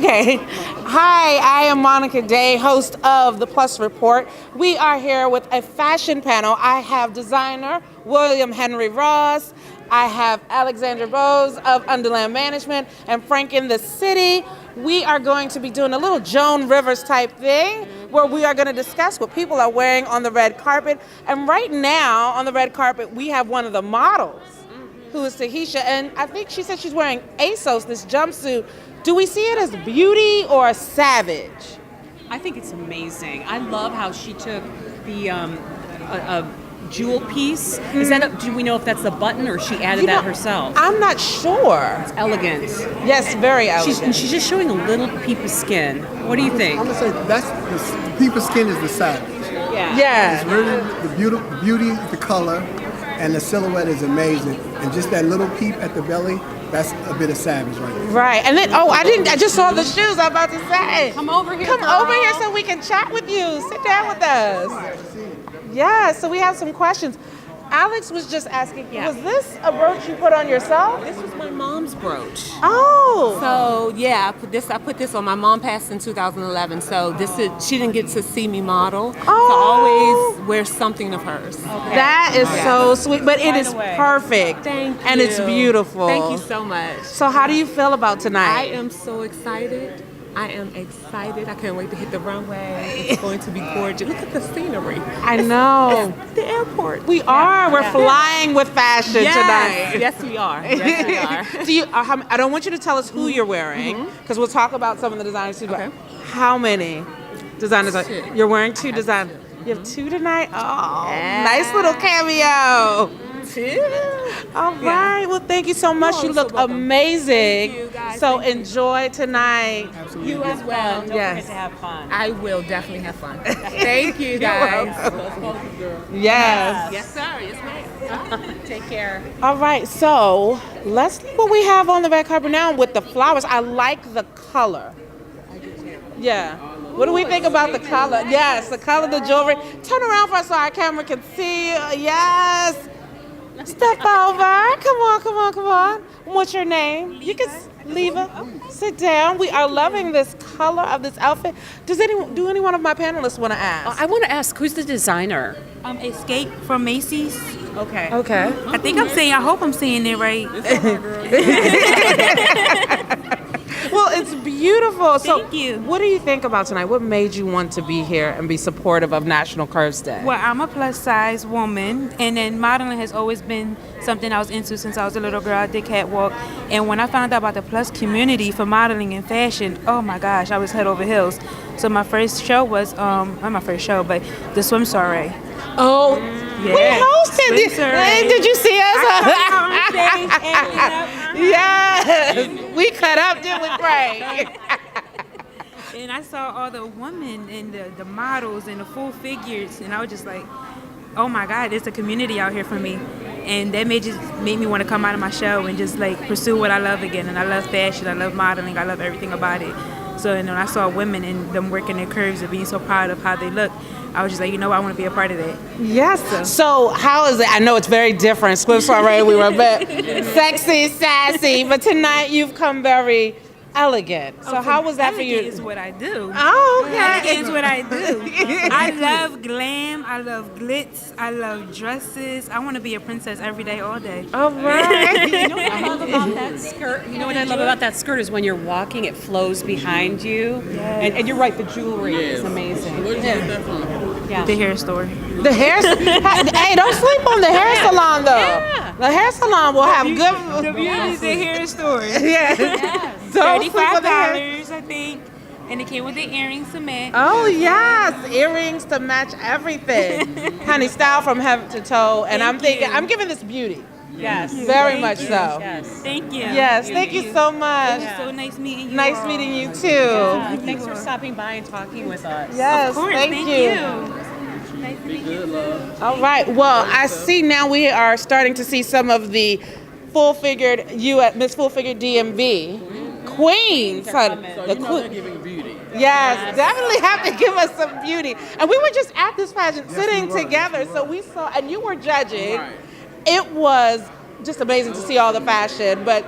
Okay. Hi, I am Monica Day, host of The Plus Report. We are here with a fashion panel. I have designer William Henry Ross. I have Alexandra Bose of Underland Management and Frank in the City. We are going to be doing a little Joan Rivers type thing where we are going to discuss what people are wearing on the red carpet. And right now on the red carpet, we have one of the models who is Tahisha. And I think she said she's wearing ASOS, this jumpsuit. Do we see it as beauty or savage? I think it's amazing. I love how she took the a jewel piece. Is that do we know if that's the button or she added that herself? I'm not sure. It's elegant. Yes, very elegant. She's just showing a little peep of skin. What do you think? I'm gonna say that's the peep of skin is the savage. Yeah. It's really the beauty, the color, and the silhouette is amazing. And just that little peep at the belly, that's a bit of savage right there. Right. And then I just saw the shoes. I'm about to say. Come over here. Come over here so we can chat with you. Sit down with us. Yeah, so we have some questions. Alex was just asking, was this a brooch you put on yourself? This was my mom's brooch. Oh. So yeah, I put this on. My mom passed in 2011, so she didn't get to see me model. Oh. So I always wear something of hers. Okay. That is so sweet, but it is perfect. Thank you. And it's beautiful. Thank you so much. So how do you feel about tonight? I am so excited. I can't wait to hit the runway. It's going to be gorgeous. Look at the scenery. I know. It's the airport. We are. We're flying with fashion tonight. Yes, we are. Yes, we are. I don't want you to tell us who you're wearing, because we'll talk about some of the designers too. Okay. But how many designers you're wearing? Two designers. You have two tonight? Oh, nice little cameo. All right. Well, thank you so much. You look amazing. Thank you, guys. So enjoy tonight. Absolutely. You as well. Don't Yes. forget to have fun. I will definitely have fun. Thank you, guys. Yes. Yes, sir. Yes, ma'am. Take care. All right. So let's look what we have on the red carpet now with the flowers. I like the color. Yeah. What do we think about the color? Yes, the color of the jewelry. Turn around for us so our camera can see you. Yes. Step over. Come on. What's your name? You can leave it. Sit down. We are loving this color of this outfit. Do any one of my panelists want to ask? I want to ask, who's the designer? Escape from Macy's. Okay. Okay. I hope I'm saying it right. Well, it's beautiful. Thank you. What do you think about tonight? What made you want to be here and be supportive of National Curves Day? Well, I'm a plus size woman, and then modeling has always been something I was into since I was a little girl. I did catwalk, and when I found out about the plus community for modeling and fashion, oh my gosh, I was head over heels. So my first show was, not my first show, but the swim soiree. Oh, we hosted. Did you see us? Yes, we cut up, didn't we, Frank? And I saw all the women and the models and the full figures, and I was just like, oh my God, there's a community out here for me. And that made me want to come out of my shell and just like pursue what I love again. And I love fashion, I love modeling, I love everything about it. So and when I saw women and them working their curves and being so proud of how they look, I was just like, I want to be a part of that. Yes. So how is it? I know it's very different. Swim soiree, we were a bit sexy, sassy, but tonight you've come very elegant. So how was that for you? Elegant is what I do. Oh, okay. Elegant is what I do. I love glam. I love glitz. I love dresses. I want to be a princess every day, all day. All right. You know what I love about that skirt? You know what I love about that skirt is when you're walking, it flows behind you. Yes. And you're right, the jewelry is amazing. Where did you get that from? Yeah. The hair store. The hair. Hey, don't sleep on the hair salon though. Yeah. The hair salon will have good. The beauty's the hair store. Yeah. Don't sleep on the hair. $35, I think. And it came with the earrings to match. Oh yes, earrings to match everything. Honey, style from head to toe. And I'm thinking, I'm giving this beauty. Yes. Very much so. Yes. Thank you. Yes, thank you so much. It was so nice meeting you. Nice all. meeting you too. Yeah, thanks for stopping by and talking with us. Yes, Of course, thank you. Nice to meet you. All right. Well, I see now we are starting to see some of the full-figured Miss Full-Figured DMV queens. The they're giving beauty. Yes, definitely have to give us some beauty. And we were just at this pageant sitting together, so we saw, and you were judging. Right. It was just amazing to see all the fashion, but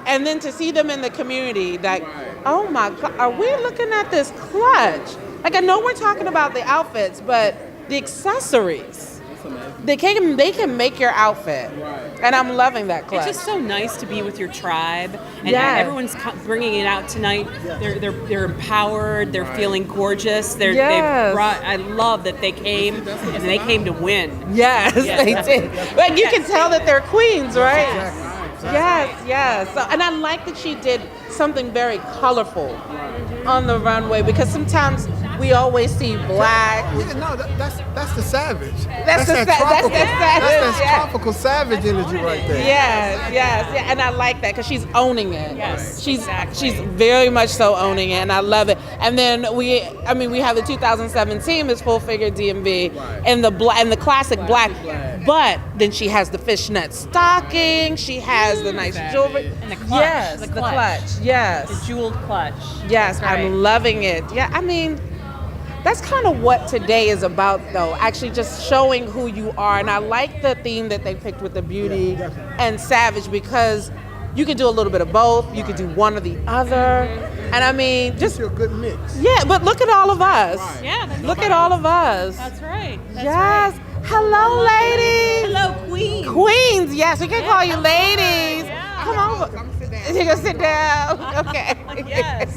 and then to see them in the community, that Oh my God, are we looking at this clutch? Like I know we're talking about the outfits, but the accessories. They can make your outfit, and I'm loving that clutch. It's just so nice to be with your tribe, and Yes. everyone's bringing it out tonight. They're empowered. They're feeling gorgeous. They've Yes. brought. I love that they came and they came to win. Yes, they did. But you can tell that they're queens, right? Exactly. Yes. So, and I like that she did something very colorful on the runway because sometimes we always see black. Yeah, no, that's the savage. That's the savage, That's yeah. tropical savage energy right there. Yes, and I like that because she's owning it. Yes, she's exactly. she's very much so owning it, and I love it. And then we have the 2017 Miss Full Figure DMV and the classic black, but then she has the fishnet stocking. She has the nice jewelry And the clutch. Yes, The the clutch. clutch. Yes, The jeweled clutch. yes, That's right. I'm loving it. Yeah, I mean. That's kind of what today is about, though. Actually, just showing who you are. And I like the theme that they picked with the beauty and savage because you can do a little bit of both. You can do one or the other. And I mean, just It's a good mix. yeah. But look at all of us. Yeah. That's Look at all of us. That's right. That's Yes. Hello, ladies. Hello, Queen. Queens. Yes, we can call you come ladies. on, yeah. Come over. You're gonna sit down. Okay. Yes.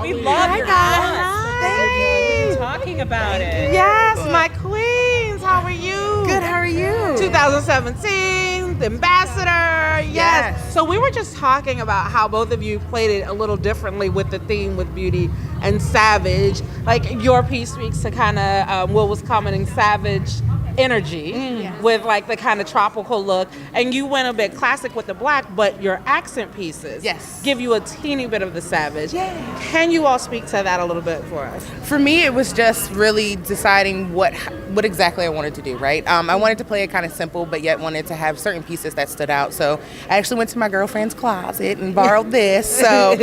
We love your Hi. We're talking about it. Yes, my queens. How are you? Good, how are you? 2017, the ambassador. Yes. So we were just talking about how both of you played it a little differently with the theme with beauty and savage. Like your piece speaks to kind of what was commenting savage energy with like the kind of tropical look, and you went a bit classic with the black, but your accent pieces give you a teeny bit of the savage. Can you all speak to that a little bit for us? For me, it was just really deciding what exactly I wanted to do, right? I wanted to play it kind of simple, but yet wanted to have certain pieces that stood out. So I actually went to my girlfriend's closet and borrowed this. So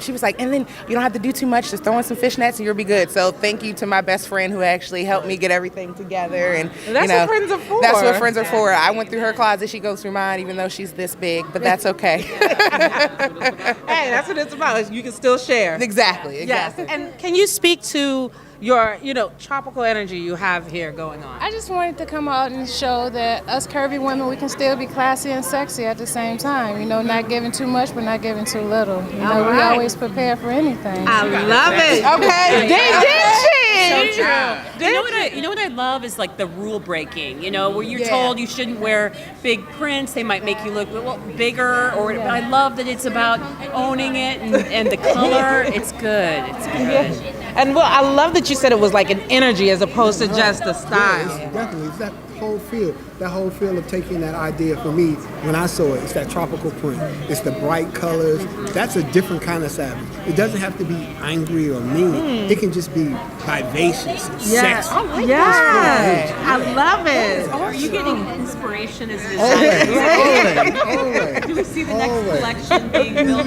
she was like, and then you don't have to do too much, just throw in some fishnets and you'll be good. So thank you to my best friend who actually helped me get everything together. And That's what friends are for. That's what friends are for. I went through her closet, she goes through mine, even though she's this big, but that's okay. Hey, that's what it's about. You can still share. Exactly. Yes. And can you speak to your, tropical energy you have here going on? I just wanted to come out and show that us curvy women, we can still be classy and sexy at the same time. Not giving too much, but not giving too little. We always prepare for anything. I love it. Okay. Did she? So true. You know what I love is like the rule breaking. Where you're told you shouldn't wear big prints. They might make you look bigger. But I love that it's about owning it and the color. It's good. It's good. And I love that you said it was like an energy as opposed to just a style. It's definitely, it's that whole feel of taking that idea for me when I saw it. It's that tropical print. It's the bright colors. That's a different kind of savage. It doesn't have to be angry or mean. It can just be vivacious and sexy. I love it. Are you getting inspiration as a Always, designer? always. Do we see the next Always. collection being built?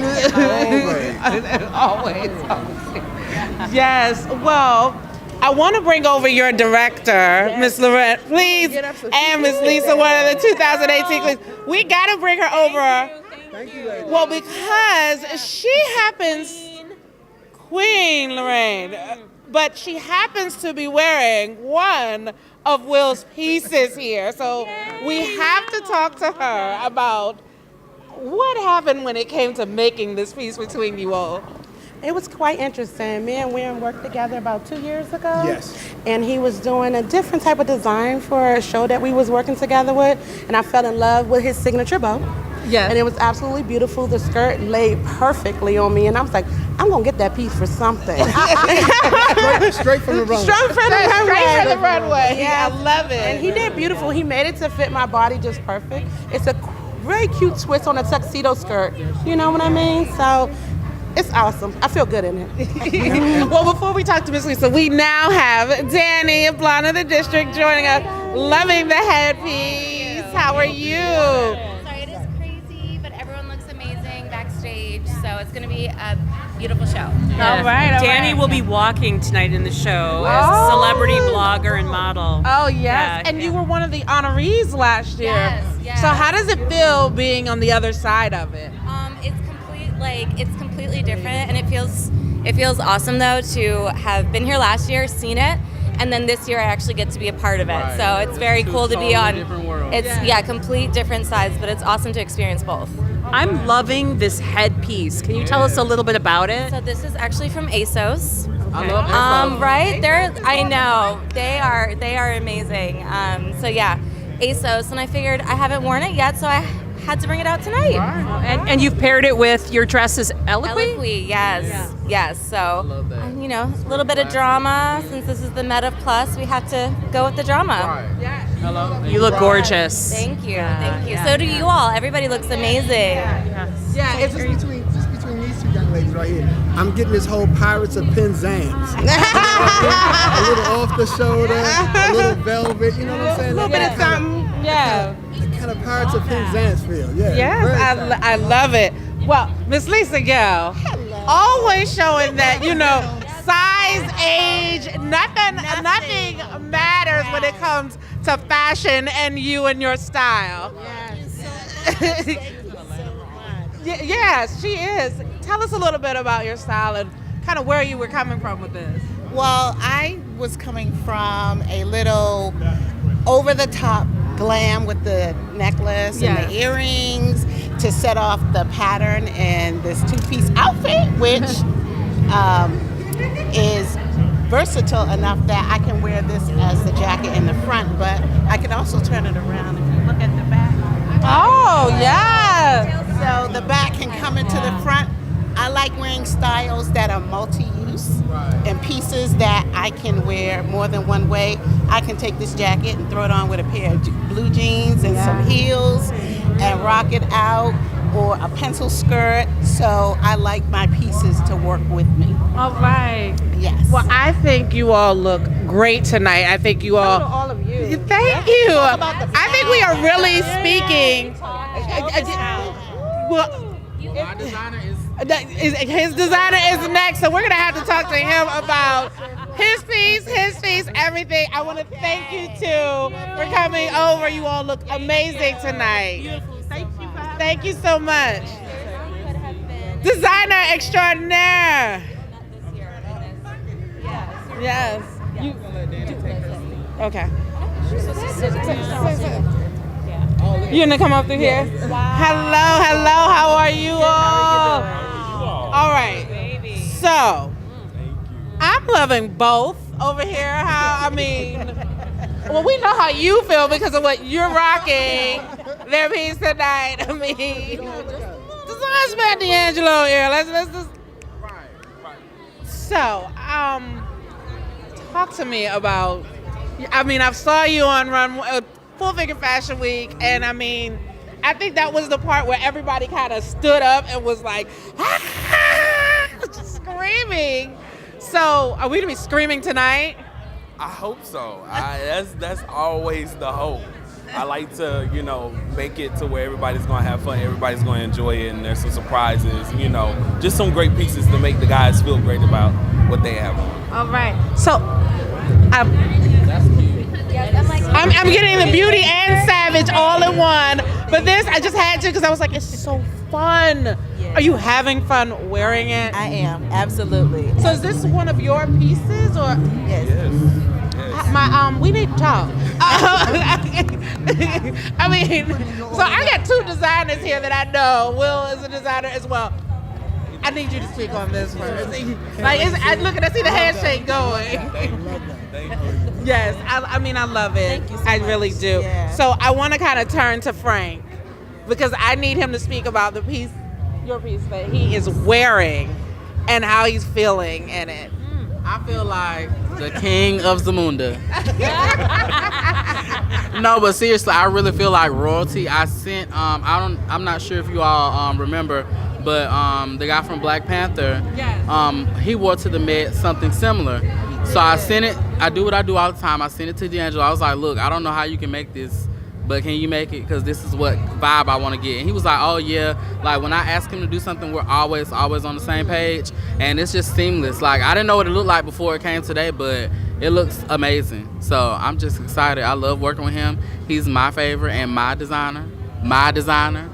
Always. Always. Yes. Well, I want to bring over your director, Miss Lorette, please, and Miss Lisa, one of the 2018 queens. We got to bring her over. Thank you, ladies. Well, because she happens, Queen Lorraine, but she happens to be wearing one of Will's pieces here. So we have to talk to her about what happened when it came to making this piece between you all. It was quite interesting. Me and William worked together about 2 years ago. Yes. And he was doing a different type of design for a show that we was working together with. And I fell in love with his signature bow. Yes. And it was absolutely beautiful. The skirt laid perfectly on me. And I was like, I'm going to get that piece for something. Straight from the runway. Straight from the runway. Straight from the runway. Yeah, I love it. And he did beautiful. He made it to fit my body just perfect. It's a very cute twist on a tuxedo skirt. You know what I mean? So it's awesome. I feel good in it. Well, before we talk to Miss Lisa, we now have Dani, Blonde of the District, joining us, loving the headpiece. How are you? Sorry, it is crazy, but everyone looks amazing backstage, so it's going to be a beautiful show. All right. Dani will be walking tonight in the show as a celebrity blogger and model. Oh, yes. Yeah, And you were one of the honorees last year. Yes, yes. So how does it feel being on the other side of it? It's complete Like, it's completely different, and it feels awesome though to have been here last year, seen it, and then this year I actually get to be a part of it. Right. So it's very cool to be totally on. different worlds. It's complete different sides, but it's awesome to experience both. I'm loving this headpiece. Can you tell us a little bit about it? So this is actually from ASOS. I love ASOS. Right? I know. They are amazing. So yeah, ASOS, and I figured I haven't worn it yet, so I had to bring it out tonight. And you've paired it with your dress as Eloquy? Eloquy, yes. So, love that. you know, a little bit of drama. Since this is the Meta Plus, we have to go with the drama. Right. Hello. You look gorgeous. Thank you. So do you all. Everybody looks amazing. Yeah, it's just between these two young ladies right here. I'm getting this whole Pirates of Penzance. A little off the shoulder, a little velvet, you know what I'm saying? A little bit of something. Yeah. Kind of Pirates of Penzance feel, yeah. Yes, Very I love it. Well, Miss Lisa Gill, always showing that, you know, size, age, nothing matters when it comes to fashion and you and your style. Yes, she is. Tell us a little bit about your style and kind of where you were coming from with this. Well, I was coming from a little over-the-top glam with the necklace and the earrings to set off the pattern in this two-piece outfit, which is versatile enough that I can wear this as the jacket in the front, but I can also turn it around if you look at the back. Oh, yeah. So the back can come into the front. I like wearing styles that are multi-use and pieces that I can wear more than one way. I can take this jacket and throw it on with a pair of blue jeans and some heels and rock it out, or a pencil skirt. So I like my pieces to work with me. All right. Yes. Well, I think you all look great tonight. I think you all. All of you. Thank you. I think we are really speaking. Well, My designer is his designer is next, so we're gonna have to talk to him about his piece, everything. I want to thank you too for coming over. You all look amazing tonight. Thank you so much. Designer extraordinaire. Yes. Okay. You gonna come up through here? Hello, how are you all? All right. So, I'm loving both over here. Well, we know how you feel because of what you're rocking their piece tonight. I mean, let's spend D'Angelo here. Let's just. So, talk to me about. I saw you on Full Figure Fashion Week, and I think that was the part where everybody kind of stood up and was like, screaming. So, are we gonna be screaming tonight? I hope so. That's always the hope. I like to, make it to where everybody's gonna have fun, everybody's gonna enjoy it, and there's some surprises, just some great pieces to make the guys feel great about what they have on. All right. So, I'm getting the beauty and savage all in one, but this I just had to because I was like, it's so fun. Are you having fun wearing it? I am, absolutely. So is this one of your pieces or? Yes. We need to talk. So I got two designers here that I know. Will is a designer as well. I need you to speak on this first. Look, I see the handshake going. Yes, I love it. Thank you so I much. really do. Yeah. So I want to kind of turn to Frank because I need him to speak about your piece that he is wearing and how he's feeling in it. I feel like the king of Zamunda. No, but seriously, I really feel like royalty. I sent I'm not sure if you all remember, but the guy from Black Panther, he wore to the Met something similar. So I sent it. I do what I do all the time. I sent it to D'Angelo. I was like, look, I don't know how you can make this, but can you make it? Because this is what vibe I want to get. And he was like, oh yeah. Like when I ask him to do something, we're always on the same page, and it's just seamless. Like I didn't know what it looked like before it came today, but it looks amazing. So I'm just excited. I love working with him. He's my favorite and my designer. my designer.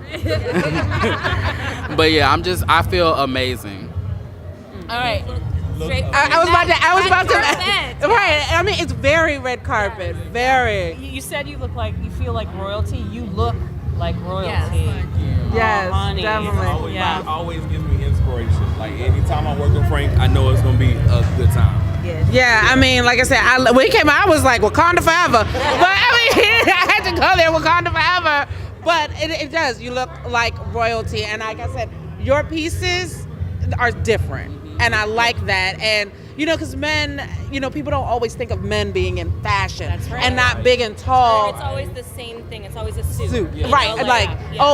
But yeah, I feel amazing. All right. Straight I was about to. Perfect. Right. I mean, it's very red carpet. Very. You said you feel like royalty. You look like royalty. Yes, honey. definitely. It always gives me inspiration. Like anytime I work with Frank, I know it's gonna be a good time. Yeah, I mean, like I said, when he came out, I was like, Wakanda forever. But I mean, I had to go there, Wakanda forever. But it does. You look like royalty. And like I said, your pieces are different. And I like that. And, because men, people don't always think of men being in fashion. That's right. And not big and tall. It's always the same thing. It's always a suit. Right.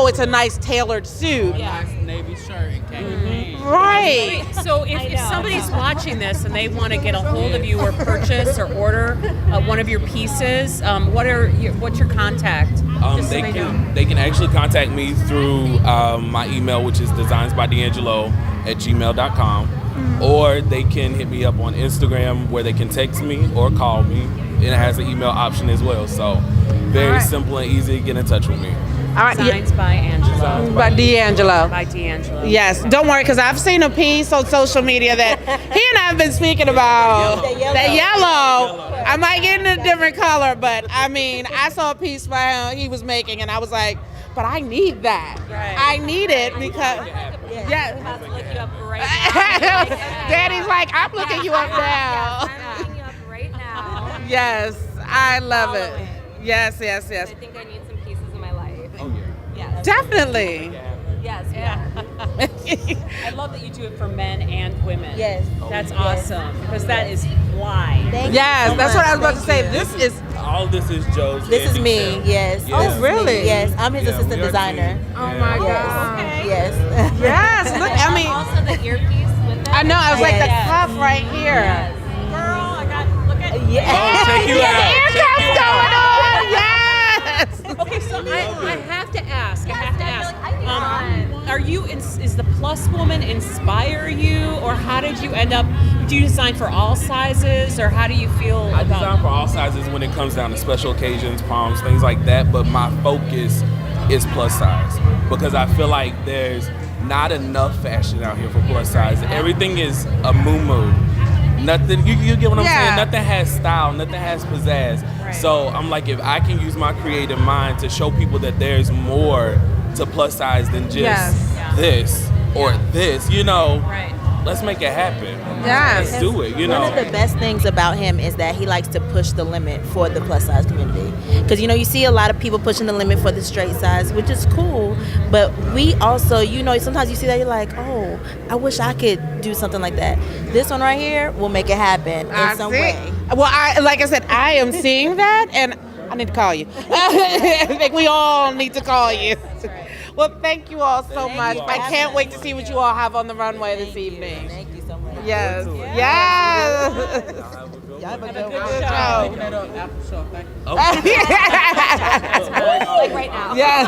It's a nice tailored suit. Nice navy shirt and khaki pants. Right. So if somebody's watching this and they want to get a hold of you or purchase or order one of your pieces, what's your contact? They can actually contact me through my email, which is designsbydangelo@gmail.com. Or they can hit me up on Instagram where they can text me or call me. And it has an email option as well. So very simple and easy to get in touch with me. All right. Designs by Angelo. By D'Angelo. By D'Angelo. Yes. Don't worry, because I've seen a piece on social media that he and I have been speaking about. That yellow. I might get in a different color, but I mean, I saw a piece by him he was making, and I was like, but I need that. Right. I need it because. I'm about to look you up right now. Daddy's like, I'm looking you up now. I'm looking you up right now. Yes, I love it. Follow it. Yes. I think I need some pieces in my life. Oh, yeah. Yes. Definitely. Yes. I love that you do it for men and women. Yes. That's awesome because that is why. Yes, that's what I was about to say. This is. All this is Joe's. This is me, yes. Oh, This is really? me, yes, I'm his assistant we are designer. team. Oh my Yes. God. Yes. Yes. Look, I mean, Also the earpiece with it. I know. I was like the Yes. cuff right here. Girl, I got look at Yeah. Check you out. Ear cuffs going on. Yes. Okay, so I have to ask. fun. Are you? Is the plus woman inspire you, or how did you end up? Do you design for all sizes, or how do you feel I about? design for all sizes when it comes down to special occasions, proms, things like that. But my focus is plus size because I feel like there's not enough fashion out here for plus size. Everything is a moo-moo. Nothing, you get what I'm saying? Nothing has style, nothing has pizzazz. Right. So I'm like, if I can use my creative mind to show people that there's more to plus size than just this or this, you know, let's make it happen. Yes. Let's do it, you know. One of the best things about him is that he likes to push the limit for the plus size community. Because, you know, you see a lot of people pushing the limit for the straight size, which is cool. But we also, you know, sometimes you see that you're like, oh, I wish I could do something like that. This one right here will make it happen in some way. Well, like I said, I am seeing that, and I need to call you. I think we all need to call you. Well, thank you all so much. I can't wait to see what you all have on the runway this evening. Thank you so much. Yes. Yes. Y'all have a Good good show. Like right now. Yeah.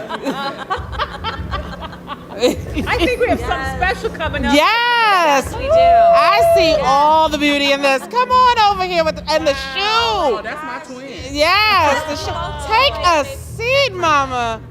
I think we have something special coming up. Yes. We do. I see all the beauty in this. Come on over here with and the shoe. Oh, that's my twin. Yes, the shoe. Take a seat, Mama.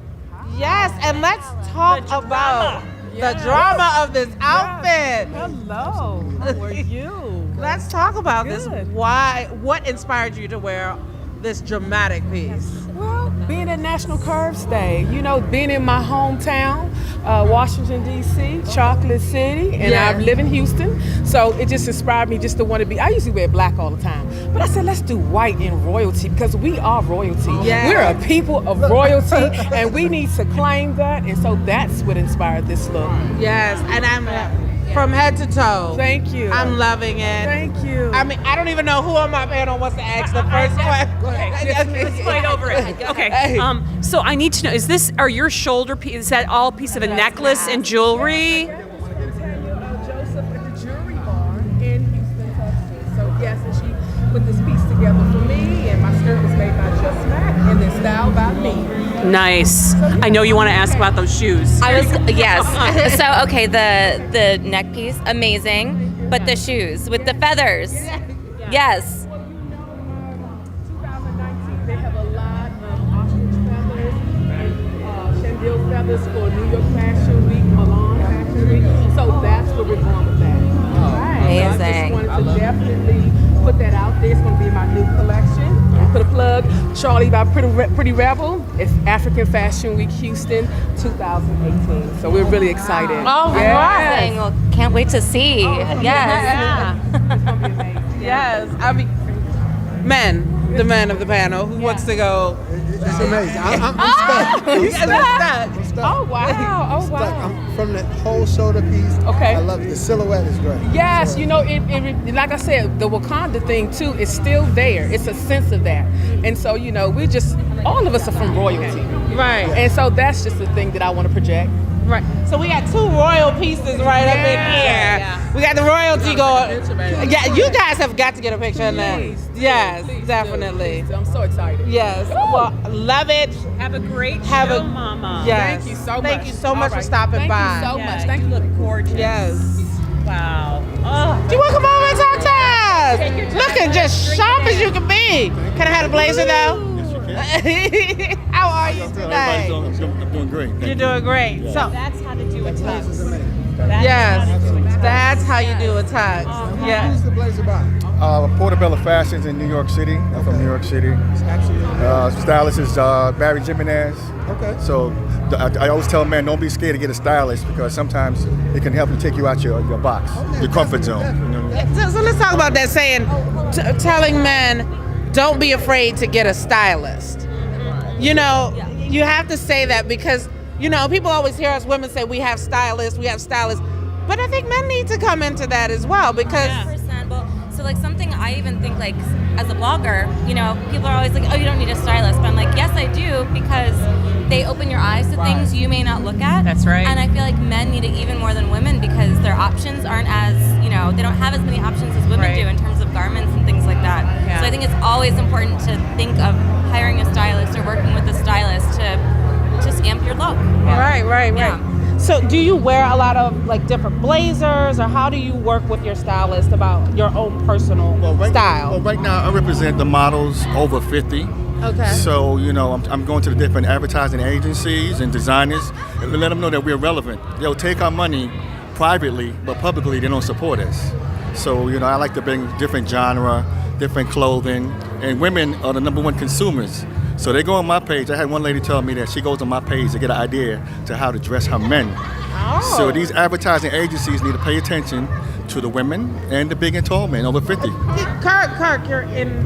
Yes, and let's talk about the drama of this outfit. Hello. How are you? Let's talk about this. What inspired you to wear this dramatic piece? Well, being at National Curves Day, you know, being in my hometown, Washington, D.C., Chocolate City, and I live in Houston. So it just inspired me just to want to be, I usually wear black all the time. But I said, let's do white in royalty because we are royalty. Yeah. We're a people of royalty and we need to claim that. And so that's what inspired this look. Yes, and I'm from head to toe. Thank you. I'm loving it. Thank you. I mean, I don't even know who on my panel wants to ask the first question. Go ahead. Let's fight over it. Okay. So I need to know: are your shoulder piece? Is that all piece of a necklace and jewelry? Joseph at the Jewelry Bar in Houston, Texas. So yes, and she put this piece together for me, and my skirt was made by Just Mac, and then styled by me. Nice. I know you want to ask about those shoes. Yes. So okay, the neck piece, amazing, but the shoes with the feathers. Yes. 2019, they have a lot of ostrich feathers and chandelier feathers for New York Fashion Week, Milan Fashion Week. So that's where we're going with that. Amazing. So I just wanted to definitely put that out there. It's going to be my new collection. And put a plug, Charlie by Pretty Rebel. It's African Fashion Week Houston 2018. So we're really excited. Oh, amazing. Well, can't wait to see. Yes. Yeah. It's going to be amazing. Yes. I mean, the men of the panel, who wants to go? It's amazing. I'm stuck. I'm stuck. I'm stuck. Oh, wow. Oh, Stuck. wow. I'm from the whole shoulder piece. Okay. I love it. The silhouette is great. Yes, you know, it like I said, the Wakanda thing too is still there. It's a sense of that. And so, you know, all of us are from royalty. Right. And so that's just the thing that I want to project. Right. So we got two royal pieces right up in here. Yeah. We got the royalty going. Yeah, you guys have got to get a picture of that. Yes, Please definitely. do. I'm so excited. Yes. Well, love it. Have a great show, Mama. Yes. Thank you so much. Thank you so much All for stopping Thank by. you so Yeah, much. Thank you you. look gorgeous. Yes. Wow. Oh. Do you want to come over and talk to us? Take your time. Looking just sharp as you can be. Can I have a blazer though? How are you today? I'm doing great. You're doing great. Yeah. So That's how to do a tux. yes, that's how you do a tux. Yeah. Who's the blazer by? Portobello Fashions in New York City. I'm from New York City. Stylist is Barry Jimenez. Okay. So I always tell men, don't be scared to get a stylist because sometimes it can help you take you out your box, your comfort zone. You know? So let's talk about that saying, telling men, don't be afraid to get a stylist. You know, you have to say that because, you know, people always hear us women say we have stylists. But I think men need to come into that as well because 100%. Well, so like something I even think like as a blogger, you know, people are always like, oh, you don't need a stylist. But I'm like, yes, I do, because they open your eyes to things you may not look at. That's right. And I feel like men need it even more than women because their options aren't as, you know, they don't have as many options as women do in terms of garments and things like that. Yeah. So I think it's always important to think of hiring a stylist or working with a stylist to just amp your look. Right. Yeah. So do you wear a lot of like different blazers, or how do you work with your stylist about your own personal style? Well, right now I represent the models over 50. Okay. So, you know, I'm going to the different advertising agencies and designers and let them know that we're relevant. They'll take our money privately, but publicly they don't support us. So, you know, I like to bring different genre, different clothing, and women are the number one consumers. So they go on my page. I had one lady tell me that she goes on my page to get an idea to how to dress her men. Oh. So these advertising agencies need to pay attention to the women and the big and tall men over 50. Kirk, you're in.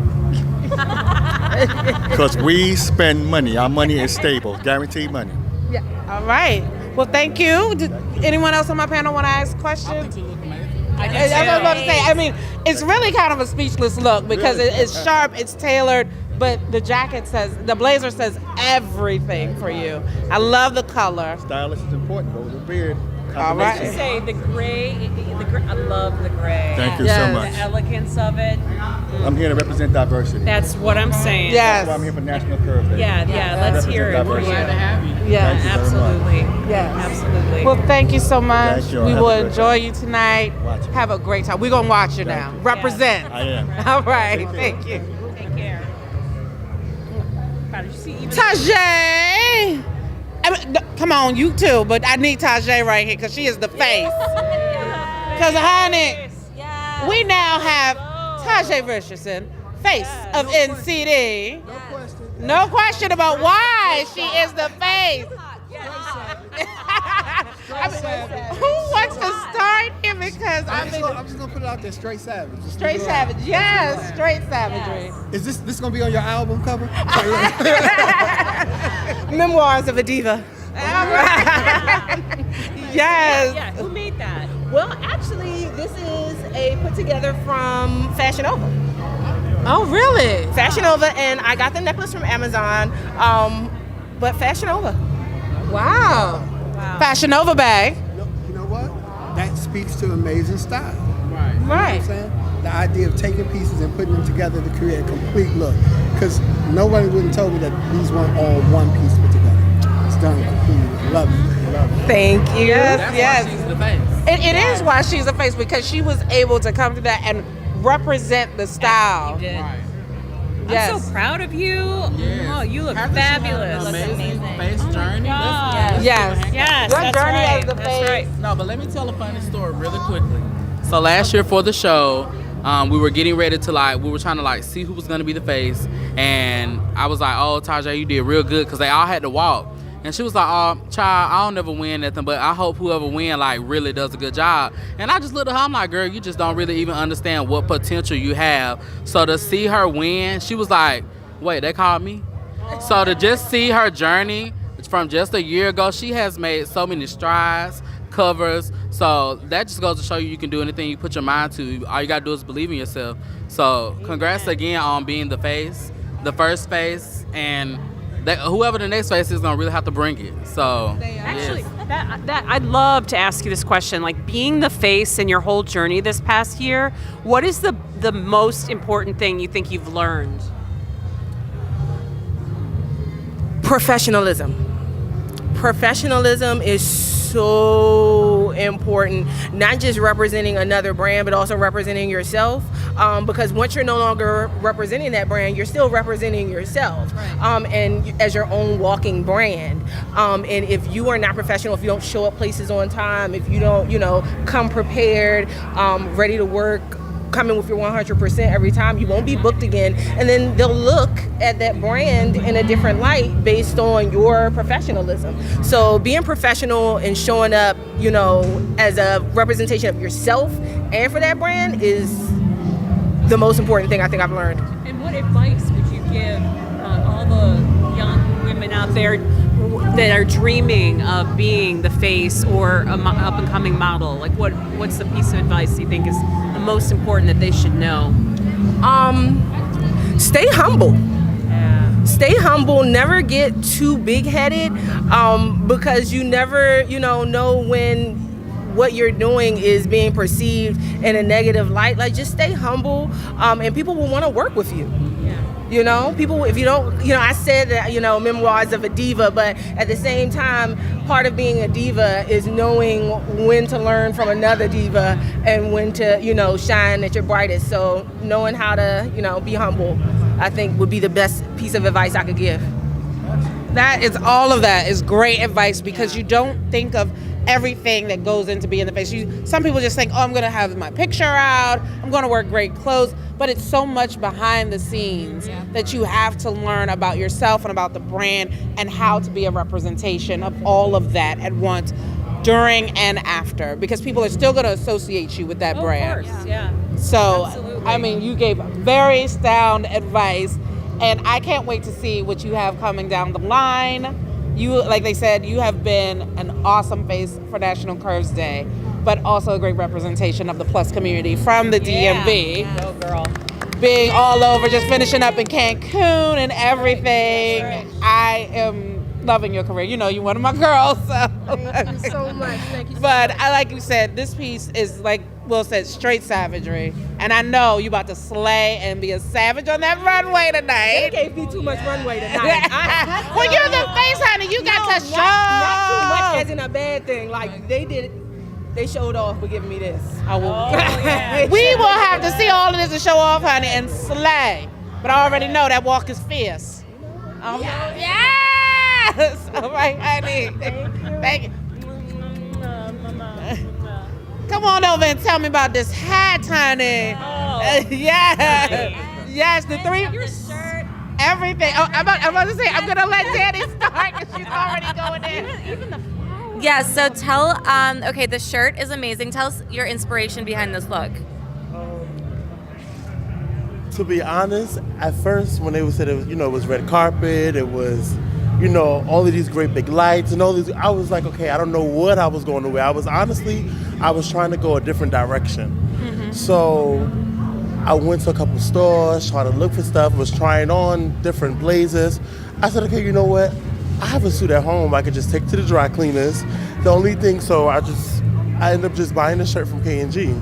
Because we spend money. Our money is stable, guaranteed money. Yeah. All right. Well, thank you. Did anyone else on my panel want to ask questions? That's what I was about to say. I mean, it's really kind of a speechless look because it's sharp, it's tailored, but the jacket says, the blazer says everything for you. I love the color. Stylist is important. Go with the beard. All right. I say the gray, I love the gray. Thank you so much. The elegance of it. I'm here to represent diversity. That's what I'm saying. Yes. That's why I'm here for National Curve Day. Yeah, let's hear it. Diversity. Glad to have you. Yeah, Thank you very absolutely. much. Yes. Absolutely. Well, thank you so much. Thank you. We Have will a great enjoy day. you tonight. Watch it. Have a great time. We're going to watch you now. Represent. I am. All right. Thank you. Take care. How did you see? Tajay! Come on, you too, but I need Tajay right here because she is the face. Because, honey, we now have Tajay Richardson, face of NCD. No question about why she is the face. Who wants to start here? Because I'm just gonna put it out there, straight savage. Just straight leave it alone. savage. Yes, straight savagery. Is this gonna be on your album cover? Memoirs of a Diva. Yes. Yeah, who made that? Well, actually, this is a put together from Fashion Nova. Oh, really? Fashion Nova, and I got the necklace from Amazon, but Fashion Nova. Wow. Fashion Nova bag. You know what? That speaks to amazing style. Right. You know what I'm saying? The idea of taking pieces and putting them together to create a complete look. Because nobody would have told me that these weren't all one piece put together. It's done completely. Love it. Thank you. Yes. She's the face. It is why she's the face, because she was able to come to that and represent the style. I'm so proud of you. Yes. Oh, you look After she had fabulous. an amazing face Oh my journey. God. Yes. Yes, Your that's journey right. as the That's face. right. No, but let me tell a funny story really quickly. So last year for the show, we were getting ready to we were trying to see who was gonna be the face, and I was like, "Oh, Tajay, you did real good," because they all had to walk. And she was like, "Oh, child, I don't never win nothing, but I hope whoever win really does a good job." And I just looked at her, I'm like, "Girl, you just don't really even understand what potential you have." So to see her win, she was like, "Wait, they called me?" So to just see her journey from just a year ago, she has made so many strides, covers. So that just goes to show you can do anything you put your mind to. All you gotta do is believe in yourself. So congrats again on being the face, the first face, and whoever the next face is gonna really have to bring it. So Actually, that I'd love to ask you this question. Like being the face in your whole journey this past year, what is the most important thing you think you've learned? Professionalism. Professionalism is so important, not just representing another brand, but also representing yourself. Because once you're no longer representing that brand, you're still representing yourself, and as your own walking brand. And if you are not professional, if you don't show up places on time, if you don't, come prepared, ready to work, coming with your 100% every time, you won't be booked again. And then they'll look at that brand in a different light based on your professionalism. So being professional and showing up, as a representation of yourself and for that brand is the most important thing I think I've learned. And what advice would you give all the young women out there that are dreaming of being the face or an up-and-coming model? Like, what's the piece of advice you think is the most important that they should know? Stay humble. Stay humble. Never get too big-headed, because you never, know when what you're doing is being perceived in a negative light. Like, just stay humble, and people will want to work with you. People, if you don't, I said that, memoirs of a diva, but at the same time, part of being a diva is knowing when to learn from another diva and when to, shine at your brightest. So knowing how to, be humble, I think would be the best piece of advice I could give. All of that is great advice, because you don't think of everything that goes into being the face. Some people just think, oh, I'm going to have my picture out, I'm going to wear great clothes, but it's so much behind the scenes that you have to learn about yourself and about the brand and how to be a representation of all of that at once, during and after, because people are still going to associate you with that brand. Of course, yeah. So, Absolutely. You gave very sound advice, and I can't wait to see what you have coming down the line. You, like they said, you have been an awesome face for National Curves Day, but also a great representation of the plus community from the DMV. Go girl. Being all over, just finishing up in Cancun and everything. Right. I am loving your career. You're one of my girls. So. Thank you so much. But like you said, this piece is, like Will said, straight savagery. And I know you about to slay and be a savage on that runway tonight. They gave me too much runway tonight. Well, you're the face, honey. You got to show. Not too much as in a bad thing. Like, they showed off for giving me this. I will. We will have to see all of this to show off, honey, and slay. But I already know that walk is fierce. Yes! All right, honey. Thank you. Come on over and tell me about this hat, honey. Yes, the three. Your shirt. Everything. Oh, I'm about to say, I'm going to let Dani start because she's already going in. Even the flowers. Yeah, so tell, okay, the shirt is amazing. Tell us your inspiration behind this look. To be honest, at first when they said it was, it was red carpet, it was, all of these great big lights and all these, I was like, okay, I don't know what I was going to wear. I was trying to go a different direction. Mm-hmm. So I went to a couple stores, trying to look for stuff, was trying on different blazers. I said, okay, you know what? I have a suit at home I could just take to the dry cleaners. The only thing, so I ended up just buying the shirt from K&G.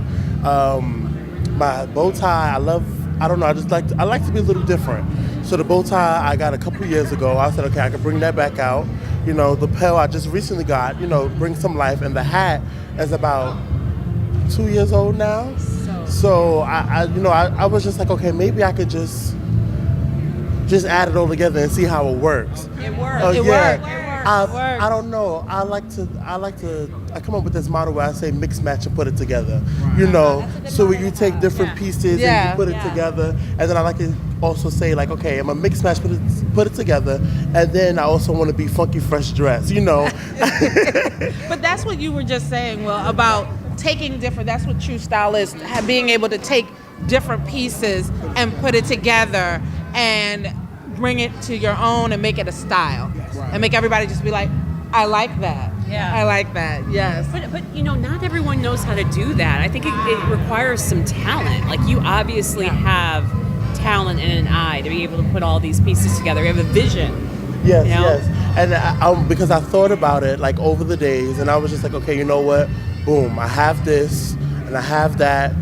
My bow tie, I like to be a little different. So the bow tie I got a couple years ago. I said, okay, I can bring that back out. The lapel I just recently got, bring some life. And the hat is about 2 years old now. So I was just like, okay, maybe I could just just add it all together and see how it works. It works. Oh, It yeah. works. I don't know. I come up with this model where I say mix, match, and put it together. You know, so when you take different pieces and you put it together, and then I like to also say like, okay, I'm a mix, match, put it together, and then I also want to be funky, fresh dress. You know. But that's what you were just saying, Will, about taking different, that's what true stylists have, being able to take different pieces and put it together and bring it to your own and make it a style. And make everybody just be like, I like that. Yeah. I like that, yes. But you know, not everyone knows how to do that. I think it requires some talent. Like, you obviously have talent and an eye to be able to put all these pieces together. You have a vision. Yes, you know? yes. And because I thought about it like over the days, and I was just like, okay, you know what? Boom, I have this and I have that.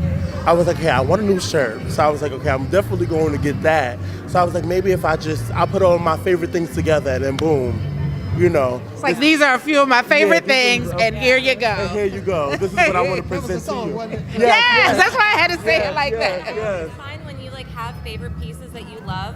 I was like, hey, I want a new shirt. So I was like, okay, I'm definitely going to get that. So I was like, maybe if I put all my favorite things together and then boom, you know. It's like, these are a few of my favorite things, and here you go. And here you go. This is what I want to present to you. Yes, that's why I had to say it like that. It's fine when you like have favorite pieces that you love,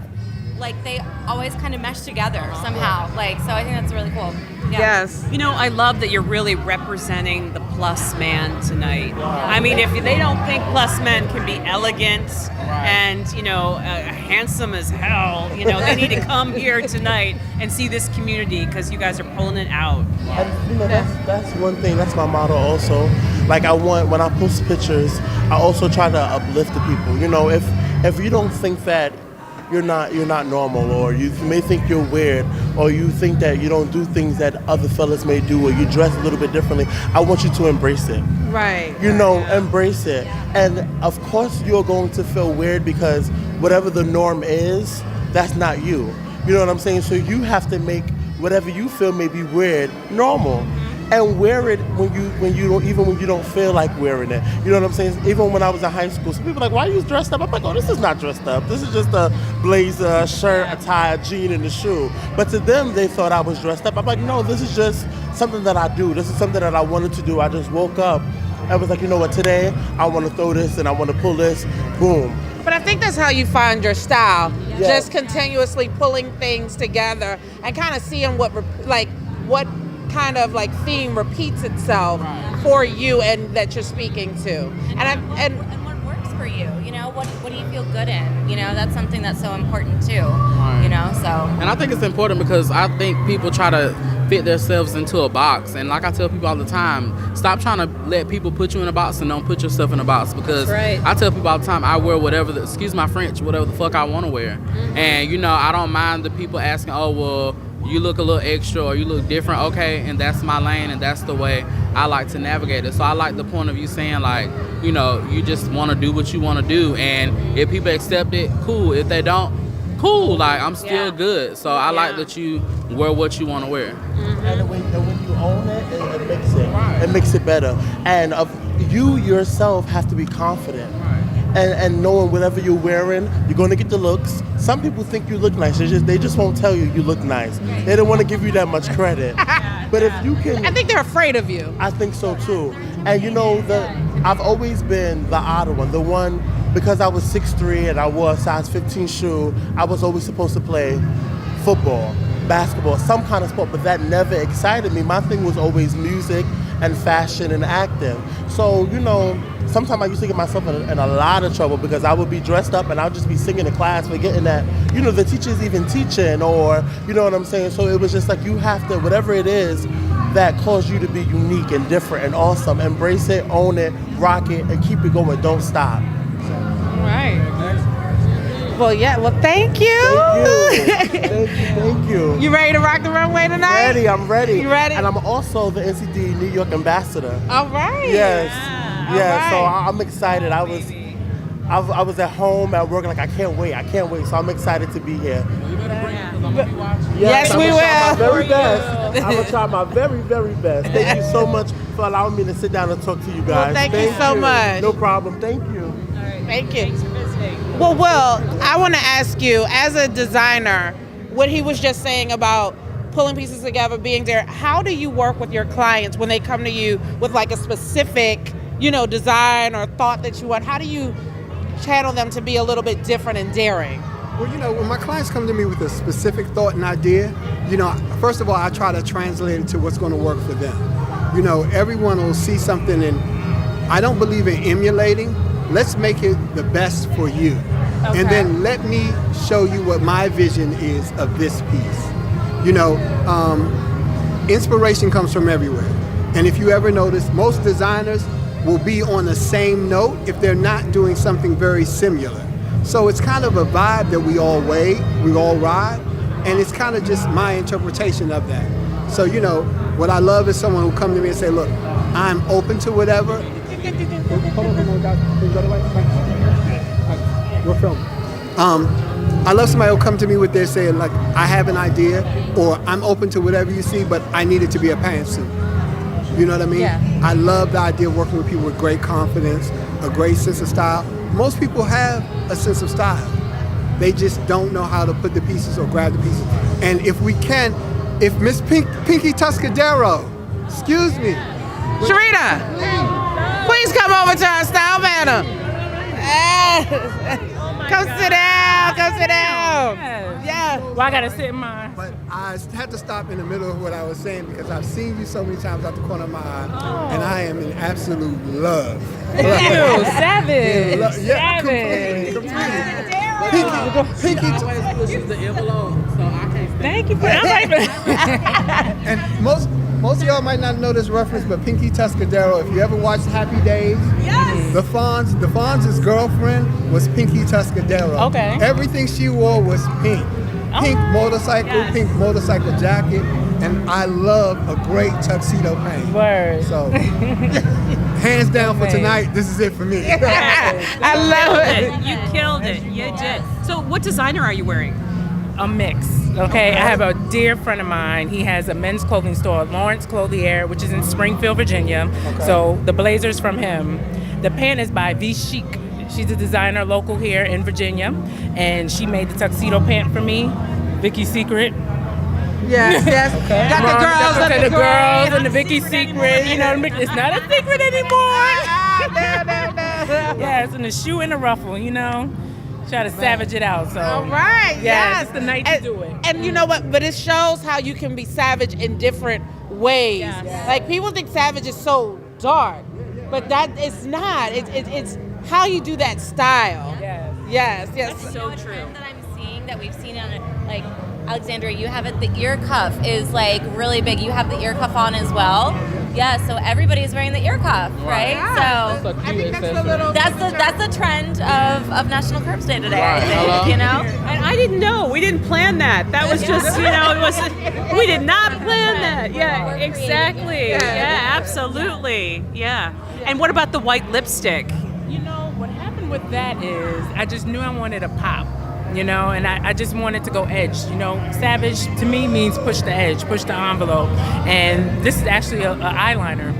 like they always kind of mesh together somehow. Like, so I think that's really cool. Yeah. Yes. You know, I love that you're really representing the plus man tonight. I mean, if they don't think plus men can be elegant and, you know, handsome as hell, you know, they need to come here tonight and see this community because you guys are pulling it out. And you know, that's one thing. That's my motto also. Like, I want, when I post pictures, I also try to uplift the people. You know, if you don't think that you're not normal, or you may think you're weird, or you think that you don't do things that other fellas may do, or you dress a little bit differently, I want you to embrace it. Right. You know, embrace it. And of course you're going to feel weird because whatever the norm is, that's not you. You know what I'm saying? So you have to make whatever you feel may be weird normal. And wear it when you don't feel like wearing it. You know what I'm saying? Even when I was in high school, some people are like, why are you dressed up? I'm like, oh, this is not dressed up. This is just a blazer, shirt, a tie, a jean, and a shoe. But to them, they thought I was dressed up. I'm like, no, this is just something that I do. This is something that I wanted to do. I just woke up and was like, you know what, today I want to throw this and I want to pull this, boom. But I think that's how you find your style. Yes. Just continuously pulling things together and kind of seeing what kind of like theme repeats itself for you and that you're speaking to. And what works for you, you know, what do you feel good in? You know, that's something that's so important too. You know, so. And I think it's important because I think people try to fit themselves into a box. And like I tell people all the time, stop trying to let people put you in a box and don't put yourself in a box. Because I tell people all the time, I wear whatever, excuse my French, whatever the fuck I want to wear. And, you know, I don't mind the people asking, oh, well, you look a little extra or you look different, okay, and that's my lane and that's the way I like to navigate it. So I like the point of you saying, like, you know, you just want to do what you want to do, and if people accept it, cool. If they don't, cool. Like, I'm still good. So I like that you wear what you want to wear. And when you own it, it makes it better. And you yourself have to be confident. And knowing whatever you're wearing, you're going to get the looks. Some people think you look nice. They just won't tell you look nice. They don't want to give you that much credit. But if you can... I think they're afraid of you. I think so too. And you know, I've always been the odd one. The one, because I was 6'3" and I wore a size 15 shoe, I was always supposed to play football, basketball, some kind of sport, but that never excited me. My thing was always music and fashion and acting. So, you know, sometimes I used to get myself in a lot of trouble because I would be dressed up and I would just be singing in class, forgetting that, you know, the teacher's even teaching, or, you know what I'm saying? So it was just like, you have to, whatever it is that caused you to be unique and different and awesome, embrace it, own it, rock it, and keep it going. Don't stop. Right. Well, yeah. Well, thank you. Thank you. You ready to rock the runway tonight? Ready. I'm ready. You ready? And I'm also the NCD New York ambassador. All right. Yes. Yeah. Right. So I'm excited. I was at home at work, like I can't wait. So I'm excited to be here. Yes, we will. I'm gonna try my very, very best. Thank you so much for allowing me to sit down and talk to you guys. Well, thank you so much. No problem. Thank you. All right. Thank you. Thanks for visiting. Well, Will, I want to ask you, as a designer, what he was just saying about pulling pieces together, being there, how do you work with your clients when they come to you with like a specific, you know, design or thought that you want? How do you channel them to be a little bit different and daring? Well, when my clients come to me with a specific thought and idea, first of all, I try to translate it to what's going to work for them. Everyone will see something, and I don't believe in emulating. Let's make it the best for you. Okay. And then let me show you what my vision is of this piece. Inspiration comes from everywhere. And if you ever notice, most designers will be on the same note if they're not doing something very similar. So it's kind of a vibe that we all ride, and it's kind of just my interpretation of that. So, what I love is someone who come to me and say, look, I'm open to whatever. We're filming. I love somebody who'll come to me with their saying, like, I have an idea, or I'm open to whatever you see, but I need it to be a pantsuit. You know what I mean? Yeah. I love the idea of working with people with great confidence, a great sense of style. Most people have a sense of style. They just don't know how to put the pieces or grab the pieces. And if Miss Pinky Tuscadero, excuse me. Sharita, please come over to our style panel. Come sit down. Yeah. Well, I gotta sit in mine. But I had to stop in the middle of what I was saying because I've seen you so many times out the corner of my eye, and I am in absolute love. Savage. Completely. Pinky always pushes the envelope, so I can't stand. Thank you for that. And most of y'all might not know this reference, but Pinky Tuscadero, if you ever watched Happy Days, yes. The Fonz's girlfriend was Pinky Tuscadero. Okay. Everything she wore was pink. Pink motorcycle, yes. Pink motorcycle jacket, and I love a great tuxedo paint. Word. So, hands down for tonight, this is it for me. I love it. You killed it. You did. So what designer are you wearing? A mix. Okay, I have a dear friend of mine. He has a men's clothing store, Lawrence Clothier, which is in Springfield, Virginia. Okay. So the blazer's from him. The pant is by V Chic. She's a designer local here in Virginia, and she made the tuxedo pant for me. Vicky's Secret. Yes. Okay. Got the girls and the Vicky's Secret. It's not a secret anymore. Yes, and the shoe and the ruffle. Try to savage it out. So all right, yes. It's the night to do it. And you know what? But it shows how you can be savage in different ways. Yes. Like people think savage is so dark, but that is not. It's how you do that style. Yes. That's so true. Trend that I'm seeing that we've seen on it, like Alexandra, you have it. The ear cuff is like really big. You have the ear cuff on as well. Yeah, so everybody's wearing the ear cuff, right? Yeah. So I think that's the trend of National Curves Day today. I think, And I didn't know. We didn't plan that. That was just, we did not plan that. Yeah, exactly. Yeah, absolutely. Yeah. And what about the white lipstick? What happened with that is I just knew I wanted a pop. And I just wanted to go edge. Savage to me means push the edge, push the envelope. And this is actually an eyeliner.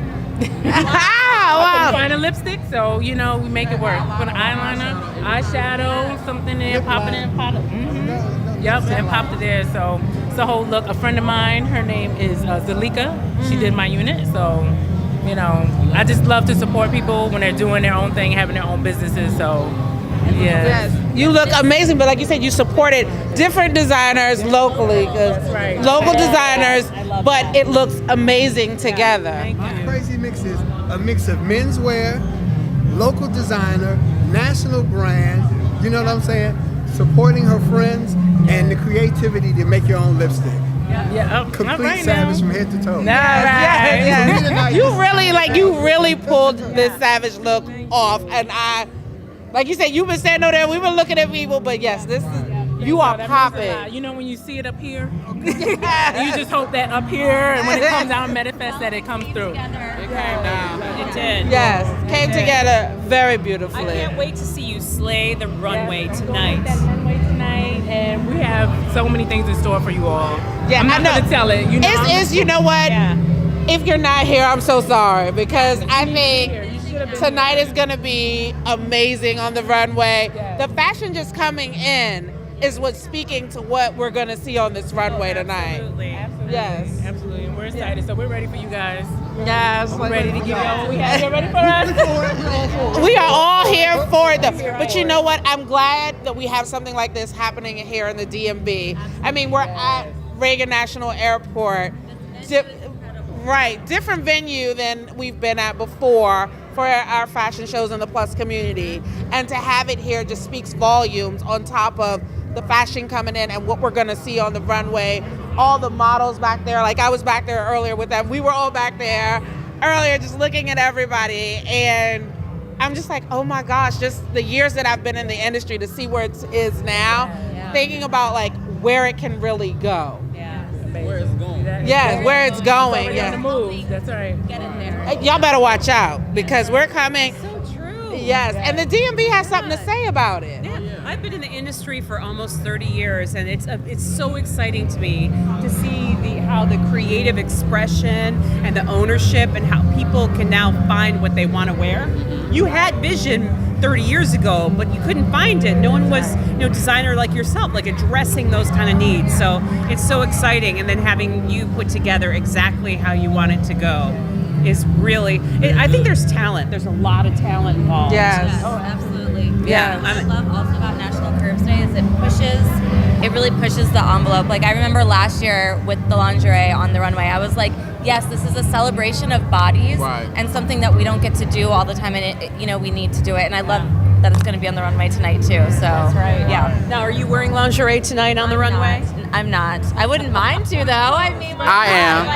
Wow. Find a lipstick, so, we make it work. Put an eyeliner, eyeshadow, something there, pop it in, pop it. Mm-hmm. Yep, and popped it there. So it's a whole look. A friend of mine, her name is Zalika. She did my unit, so... I just love to support people when they're doing their own thing, having their own businesses, so... Yes. You look amazing, but like you said, you supported different designers locally. Right. Local designers, but it looks amazing together. My crazy mix is a mix of menswear, local designer, national brand, you know what I'm saying? Supporting her friends, and the creativity to make your own lipstick. Yeah, complete savage from head to toe. Yes. You really pulled this savage look off, and like you said, you've been standing over there, we've been looking at people, but yes, this is, you are popping. When you see it up here, you just hope that up here, and when it comes out and manifests, that it comes through. It came down. It did. Yes, came together very beautifully. I can't wait to see you slay the runway tonight. And we have so many things in store for you all. Yeah, I'm not going to tell it. It's you know what? Yeah. If you're not here, I'm so sorry, because I think tonight is going to be amazing on the runway. Yes. The fashion just coming in is what's speaking to what we're going to see on this runway tonight. Absolutely. Yes. Absolutely. And we're excited. So we're ready for you guys. Yes, we're ready to give y'all what we have. You ready for us? We are all here for it, though. But you know what? I'm glad that we have something like this happening here in the DMV. I mean, we're at Reagan National Airport. Right, different venue than we've been at before for our fashion shows in the plus community. And to have it here just speaks volumes on top of the fashion coming in and what we're gonna see on the runway. All the models back there, like I was back there earlier with them. We were all back there earlier just looking at everybody. And I'm just like, oh my gosh, just the years that I've been in the industry to see where it is now, thinking about like where it can really go. Where it's going. Yes, where it's going. Yeah. On the move. That's right. Get in there. Y'all better watch out because we're coming. So true. Yes, and the DMV has something to say about it. Yeah. I've been in the industry for almost 30 years, and it's so exciting to me to see how the creative expression and the ownership and how people can now find what they want to wear. You had vision 30 years ago, but you couldn't find it. No one was, designer like yourself, like addressing those kind of needs. So it's so exciting, and then having you put together exactly how you want it to go is really. I think there's talent. There's a lot of talent involved. Yes. Oh, absolutely. Yeah. What I love also about National Curves Day is it really pushes the envelope. Like I remember last year with the lingerie on the runway, I was like, yes, this is a celebration of bodies and something that we don't get to do all the time, and we need to do it. And I love that it's going to be on the runway tonight too. So that's right. Yeah. Now, are you wearing lingerie tonight on the runway? I'm not. I wouldn't mind to though. I mean, I am.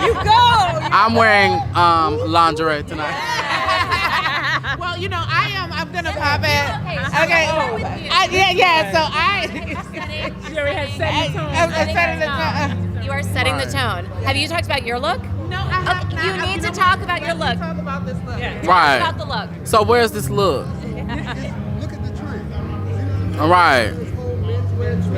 You go. I'm wearing lingerie tonight. Well, I'm gonna pop it. Okay. So She already has set the tone. You are setting the tone. Have you talked about your look? No, I have not. You need to talk about your look. Talk about this look. Yeah. Right. Talk about the look. So where's this look? Look at the trend. All right.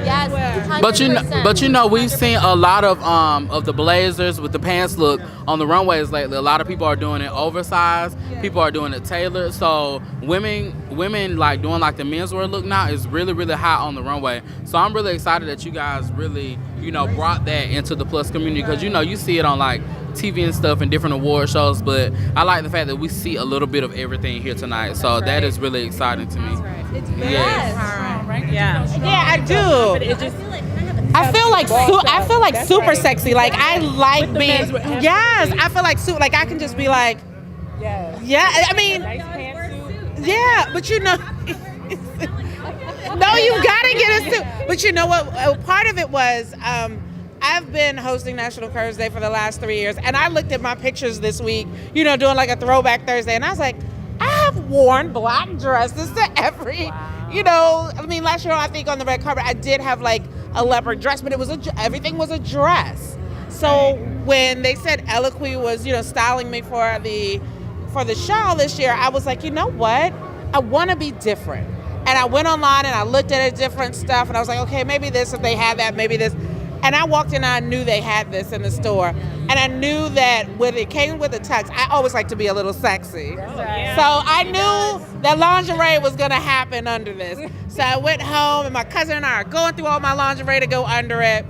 Yes. 100%. But we've seen a lot of the blazers with the pants look on the runways lately. A lot of people are doing it oversized. People are doing it tailored. So women like doing like the menswear look now is really, really hot on the runway. So I'm really excited that you guys really, brought that into the plus community because you see it on like TV and stuff and different award shows, but I like the fact that we see a little bit of everything here tonight. So that is really exciting to me. It's very Yeah, I do. I feel like super sexy. Like I like being. Yes, I feel like super. Like I can just be like. Yeah, I mean. Yeah, but no, you gotta get a suit. But you know what? Part of it was. I've been hosting National Curves Day for the last 3 years, and I looked at my pictures this week, doing like a throwback Thursday, and I was like, I have worn black dresses to every, last year I think on the red carpet I did have like a leopard dress, but everything was a dress. So when they said Eloquy was, styling me for the show this year, I was like, you know what? I want to be different. And I went online and I looked at different stuff, and I was like, okay, maybe this, if they had that, maybe this. And I walked in and I knew they had this in the store. And I knew that when it came with the tux, I always like to be a little sexy. So I knew that lingerie was gonna happen under this. So I went home and my cousin and I are going through all my lingerie to go under it.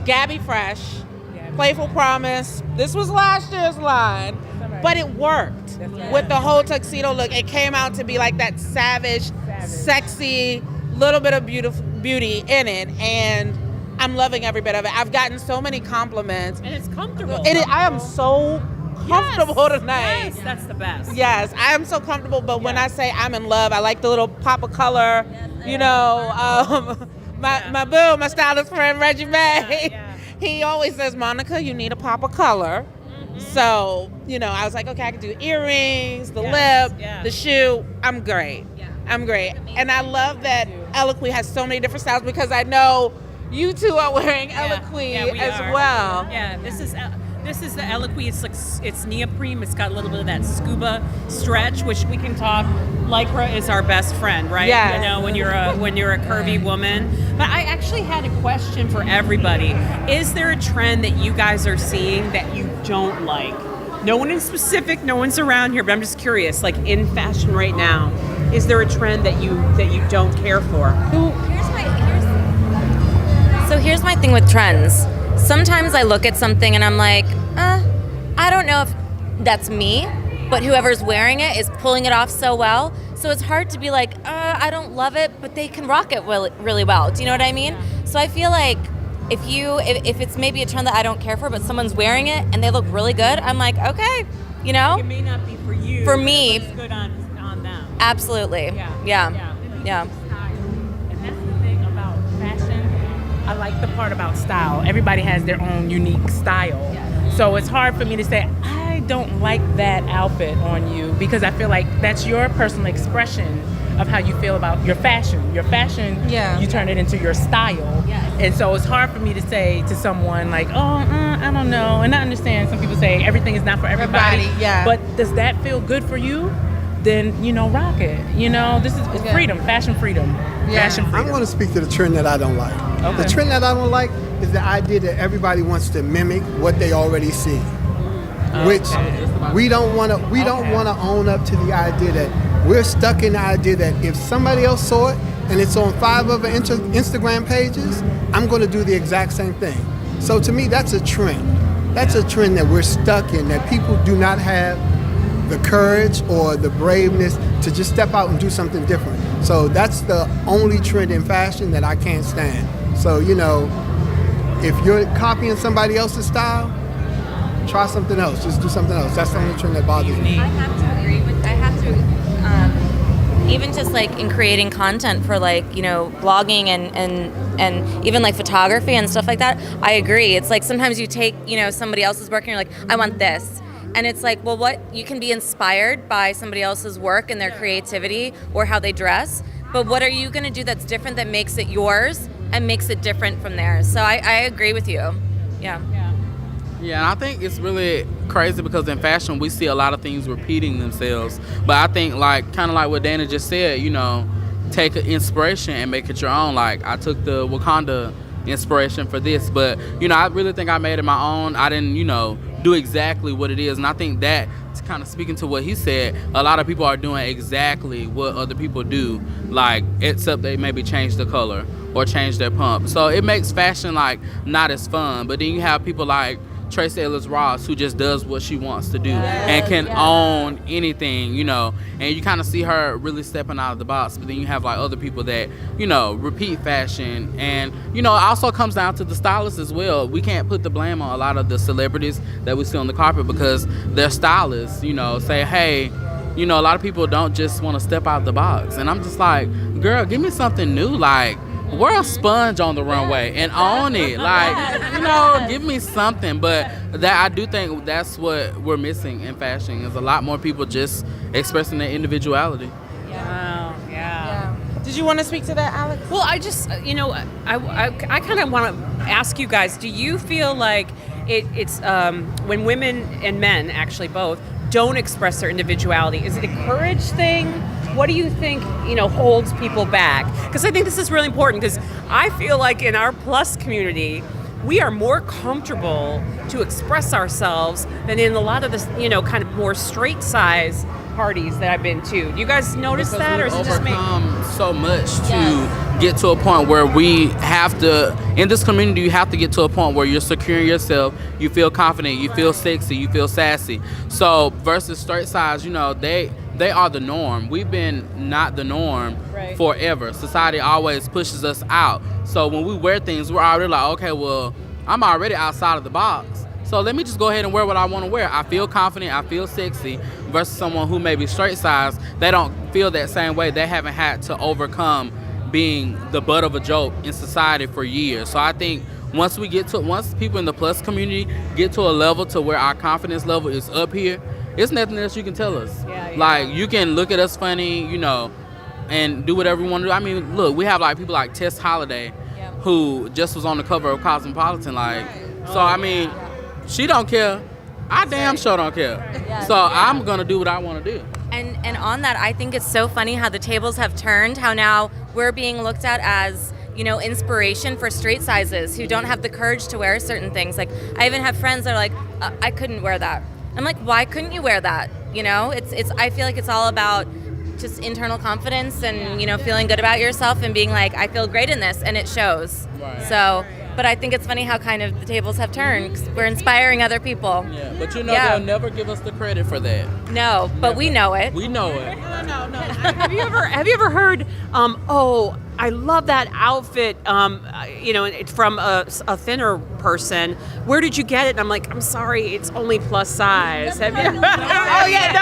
Gabby Fresh, Playful Promise. This was last year's line, but it worked with the whole tuxedo look. It came out to be like that savage, sexy, little bit of beauty in it. And I'm loving every bit of it. I've gotten so many compliments. And it's comfortable. I am so comfortable tonight. Yes, that's the best. Yes, I am so comfortable, but when I say I'm in love, I like the little pop of color, my stylist friend, Reggie May, he always says, Monica, you need a pop of color. So, I was like, okay, I can do earrings, the lip, the shoe. I'm great. I'm great. And I love that Eloquy has so many different styles because I know you two are wearing Eloquy as well. Yeah, this is the Eloquy. It's neoprene. It's got a little bit of that scuba stretch, which we can talk. Lycra is our best friend, right? Yeah. When you're a curvy woman. But I actually had a question for everybody. Is there a trend that you guys are seeing that you don't like? No one in specific. No one's around here, but I'm just curious. Like in fashion right now, is there a trend that you don't care for? So here's my thing with trends. sometimes I look at something and I'm like, I don't know if that's me, but whoever's wearing it is pulling it off so well. So it's hard to be like, I don't love it, but they can rock it really well. Do you know what I mean? So I feel like if it's maybe a trend that I don't care for, but someone's wearing it and they look really good, I'm like, okay, you know? It may not be for you. For me. But it's good on them. Absolutely. Yeah. And that's the thing about fashion. I like the part about style. Everybody has their own unique style. So it's hard for me to say, I don't like that outfit on you, because I feel like that's your personal expression of how you feel about your fashion. Your fashion, you turn it into your style. And so it's hard for me to say to someone like, I don't know. And I understand some people say everything is not for everybody. But does that feel good for you? Then, rock it. This is freedom, fashion freedom. Fashion freedom. I'm going to speak to the trend that I don't like. Okay. The trend that I don't like is the idea that everybody wants to mimic what they already see. Which we don't want to. We don't want to own up to the idea that we're stuck in the idea that if somebody else saw it and it's on 5 other Instagram pages, I'm going to do the exact same thing. So to me, that's a trend. That's a trend that we're stuck in. That people do not have the courage or the braveness to just step out and do something different. So that's the only trend in fashion that I can't stand. So, if you're copying somebody else's style, try something else. Just do something else. That's the only trend that bothers me. I have to agree with, even just like in creating content for like, blogging and even like photography and stuff like that, I agree. It's like sometimes you take, somebody else's work and you're like, I want this. And it's like, well, what you can be inspired by somebody else's work and their creativity or how they dress, but what are you going to do that's different that makes it yours and makes it different from theirs? So I agree with you. Yeah, and I think it's really crazy because in fashion we see a lot of things repeating themselves. But I think kind of like what Dana just said, take an inspiration and make it your own. Like I took the Wakanda inspiration for this, but I really think I made it my own. I didn't do exactly what it is, and I think that, kind of speaking to what he said, a lot of people are doing exactly what other people do, except they maybe change the color or change their pump. So it makes fashion not as fun. But then you have people like Tracee Ellis Ross, who just does what she wants to do and can own anything, and you kind of see her really stepping out of the box. But then you have other people that, repeat fashion, and, it also comes down to the stylists as well. We can't put the blame on a lot of the celebrities that we see on the carpet because their stylists, say, hey, a lot of people don't just want to step out the box. And I'm just like, girl, give me something new. Wear a sponge on the runway and own it. Give me something. But that, I do think that's what we're missing in fashion, is a lot more people just expressing their individuality. Wow, yeah. Did you want to speak to that, Alex? Well, I just, I kind of want to ask you guys, do you feel like it's when women and men, actually both, don't express their individuality, is it a courage thing? What do you think, holds people back? Because I think this is really important, because I feel like in our plus community, we are more comfortable to express ourselves than in a lot of the, kind of more straight size parties that I've been to. Do you guys notice that, or is it just me? So much to get to a point where we have to, in this community, you have to get to a point where you're securing yourself, you feel confident, you feel sexy, you feel sassy. So versus straight size, they are the norm. We've been not the norm forever. Society always pushes us out. So when we wear things, we're already like, okay, well, I'm already outside of the box. So let me just go ahead and wear what I want to wear. I feel confident, I feel sexy, versus someone who may be straight size. They don't feel that same way. They haven't had to overcome being the butt of a joke in society for years. So I think once people in the plus community get to a level to where our confidence level is up here, it's nothing else you can tell us. You can look at us funny, and do whatever you want to do. I mean, look, we have people like Tess Holliday, who just was on the cover of Cosmopolitan. She don't care. I damn sure don't care. So I'm gonna do what I want to do. And on that, I think it's so funny how the tables have turned. How now we're being looked at as inspiration for straight sizes who don't have the courage to wear certain things. I even have friends that are like, I couldn't wear that. I'm like, why couldn't you wear that? It's. I feel like it's all about just internal confidence and feeling good about yourself and being like, I feel great in this, and it shows. So But I think it's funny how kind of the tables have turned. 'Cause we're inspiring other people. Yeah, but they'll never give us the credit for that. No, but we know it. We know it. No. Have you ever heard? Oh, I love that outfit. It's from a thinner person. Where did you get it? And I'm like, I'm sorry, it's only plus size. Have you? Oh yeah,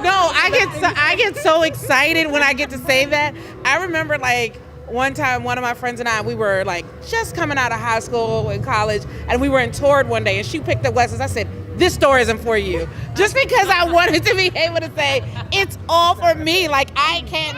no. I get so excited when I get to say that. I remember like one time, one of my friends and I, we were like just coming out of high school and college, and we were in Torrid one day, and she picked up Wes's. I said, this store isn't for you. Just because I wanted to be able to say, it's all for me. Like, I can't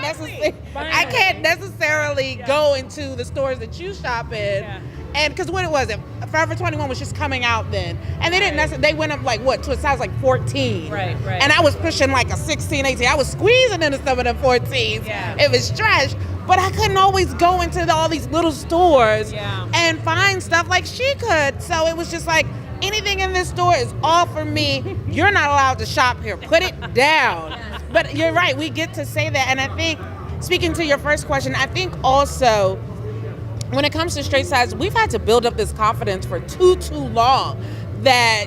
necessarily go into the stores that you shop in. Yeah. And because when it was, Forever 21 was just coming out then. And they didn't necessarily, they went up like what, to a size like 14. Right. And I was pushing like a 16, 18. I was squeezing into some of the 14s. Yeah. It was trash. But I couldn't always go into all these little stores and find stuff like she could. So it was just like, anything in this store is all for me. You're not allowed to shop here. Put it down. But you're right. We get to say that. And I think, speaking to your first question, I think also when it comes to straight size, we've had to build up this confidence for too long that,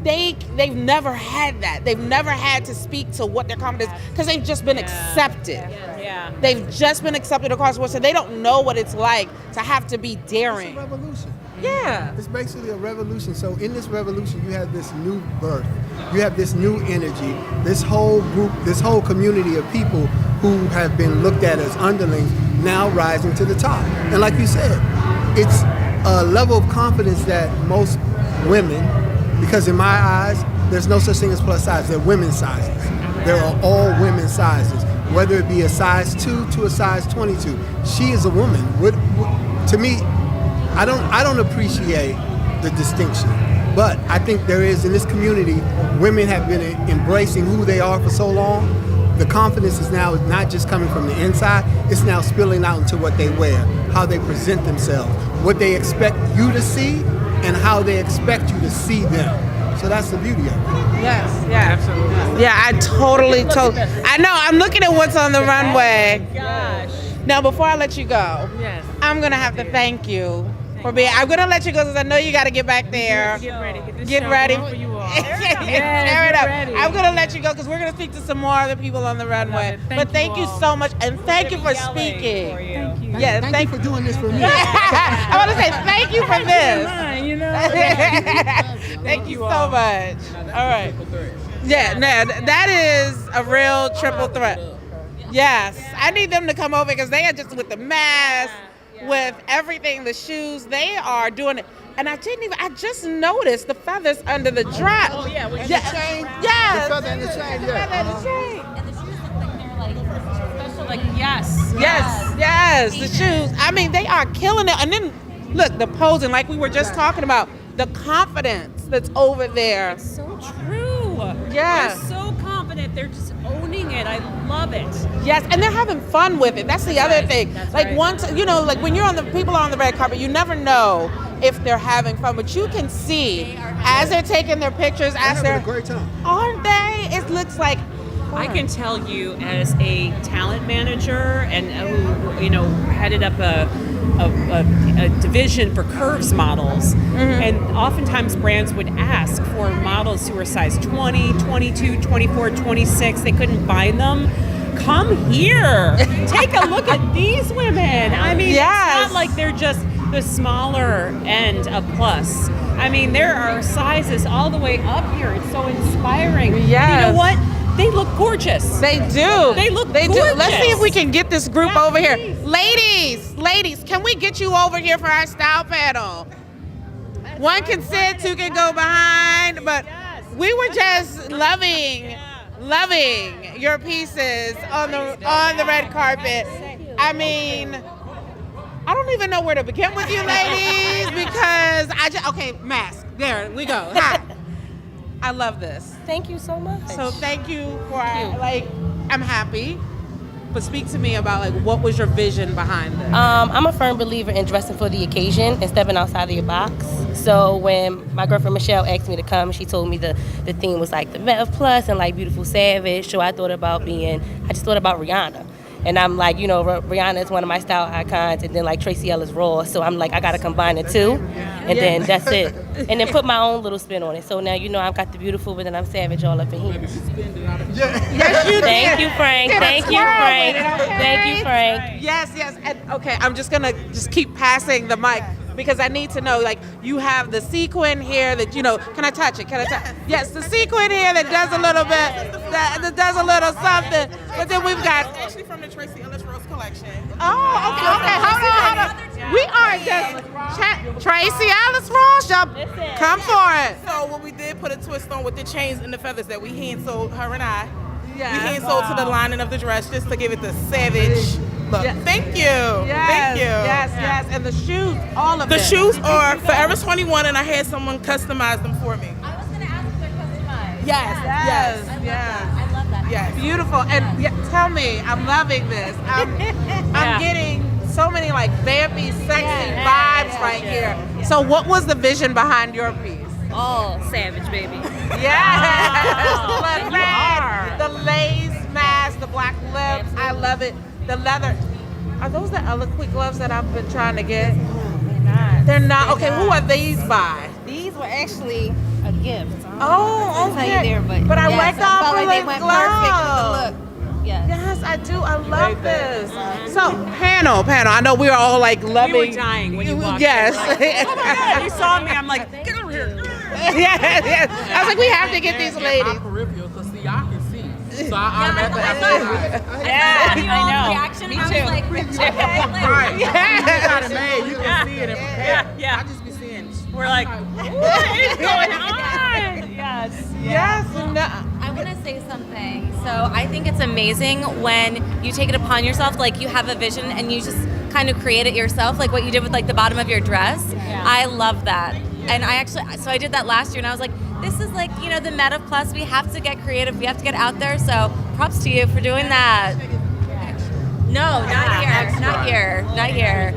they've never had that. They've never had to speak to what their confidence, because they've just been accepted. Yeah. They've just been accepted across the board, so they don't know what it's like to have to be daring. It's a revolution. Yeah. It's basically a revolution. So in this revolution, you have this new birth. You have this new energy, this whole group, this whole community of people who have been looked at as underlings now rising to the top. And like you said, it's a level of confidence that most women, because in my eyes, there's no such thing as plus size. They're women's sizes. There are all women's sizes, whether it be a size 2 to a size 22. She is a woman. To me, I don't appreciate the distinction, but I think there is in this community. Women have been embracing who they are for so long. The confidence is now not just coming from the inside; it's now spilling out into what they wear, how they present themselves, what they expect you to see, and how they expect you to see them. So that's the beauty of it. Yes, yeah, absolutely. Yeah, I totally. I know. I'm looking at what's on the runway. Gosh. Now, before I let you go, Yes. I'm gonna have to thank you for being. I'm gonna let you go because I know you got to get back there. Get ready. Get ready. For you all. Tear it up. ready. I'm gonna let you go because we're gonna speak to some more other people on the runway. But thank you so much, and thank you for speaking. Thank you. Yeah, Thank you for doing this for me. I want to say thank you for this. Mine, Thank you so much. All right. Yeah, no, that is a real triple threat. Yes, I need them to come over because they are just with the mask, with everything, the shoes. They are doing it. And I just noticed the feathers under the dress. Oh, yeah. And the chain. Yes. The feather and the chain, yeah. The feather and the chain. And the shoes look like they're like special. Like, yes. Yes, the shoes. I mean, they are killing it. And then, look, the posing, like we were just talking about, the confidence that's over there. It's so true. Yeah. They're so confident. They're just owning it. I love it. Yes, and they're having fun with it. That's the other thing. That's like right. once, like when you're on the people are on the red carpet, you never know if they're having fun, but you can see as they're taking their pictures, as They're they're having a great time. aren't they? It looks like I can tell you as a talent manager and who headed up a division for curves models, and oftentimes brands would ask for models who are size 20, 22, 24, 26. They couldn't find them. Come here. Take a look at these women. I mean, It's not like they're just the smaller end of plus. I mean, there are sizes all the way up here. It's so inspiring. Yes. And you know what? They look gorgeous. They do. They look They gorgeous. do. Let's see if we can get this group Yeah, over here. please. Ladies, can we get you over here for our style panel? One can sit, two can go behind, but we were just loving your pieces on the red carpet. I mean, I don't even know where to begin with you ladies because mask. There we go. Hi. I love this. Thank you so much. So thank you for I'm happy. But speak to me about what was your vision behind this? I'm a firm believer in dressing for the occasion and stepping outside of your box. So when my girlfriend Michelle asked me to come, she told me the theme was like the Mev Plus and like Beautiful Savage. So I just thought about Rihanna. And I'm like, you know, Rihanna is one of my style icons, and then like Tracy Ellis Rawls. So I'm like, I gotta combine the two, and then that's it. And then put my own little spin on it. So now you know I've got the beautiful, but then I'm savage all up in here. Yes, you Thank did. you, Frank. Thank you, Frank. Thank you, Frank. Yes, yes. And okay, I'm just gonna just keep passing the mic because I need to know, like, you have the sequin here that, you know, can I touch it? Can I touch it? Yes, the sequin here that does a little bit, that does a little something. But then we've got... Actually from the Tracy Ellis Rose collection. Oh, okay. Hold on. We are just... Tracy Ellis Rawls, y'all come for it. So what we did put a twist on with the chains and the feathers that we hand sewed, her and I. Yeah. We hand sewed to the lining of the dress just to give it the savage look. Yeah. Thank you. Yes, Thank you. Yes. And the shoes, all of The it. shoes are Forever 21, and I had someone customize them for me. I was gonna ask if they're customized. Yes. I love that. Yes. Beautiful. And tell me, I'm loving this. I'm getting so many like vampy, sexy vibes right here. So what was the vision behind your piece? All savage, baby. Yes. The lace mask, the black lips. I love it. The leather. Are those the eloquent gloves that I've been trying to get? They're not. Okay, who are these by? These were actually a gift. Oh, I'll tell you there, but I yes, like the I felt like they opulent went gloves. perfect with the look. Yes. Yes, I do. I love this. So, panel. I know we are all like loving. We were dying when you walked Yes. in. Oh my God, you saw me. I'm like, get over here. yes. I was like, we have to get these ladies. My peripheral, because see, y'all can see. So I automatically have to I know. Reaction, Me and I too. was like, okay. Right. You got it made. You can see it and prepare. Yeah. I just be seeing. We're like, what is going on? Yes. Yes. No. I want to say something. So I think it's amazing when you take it upon yourself, like you have a vision and you just kind of create it yourself, like what you did with like the bottom of your dress. Yeah. I love that. And I did that last year and I was like, this is like, you know, the Meta Plus. We have to get creative. We have to get out there. So props to you for doing that. No, not here. Not here. Not here.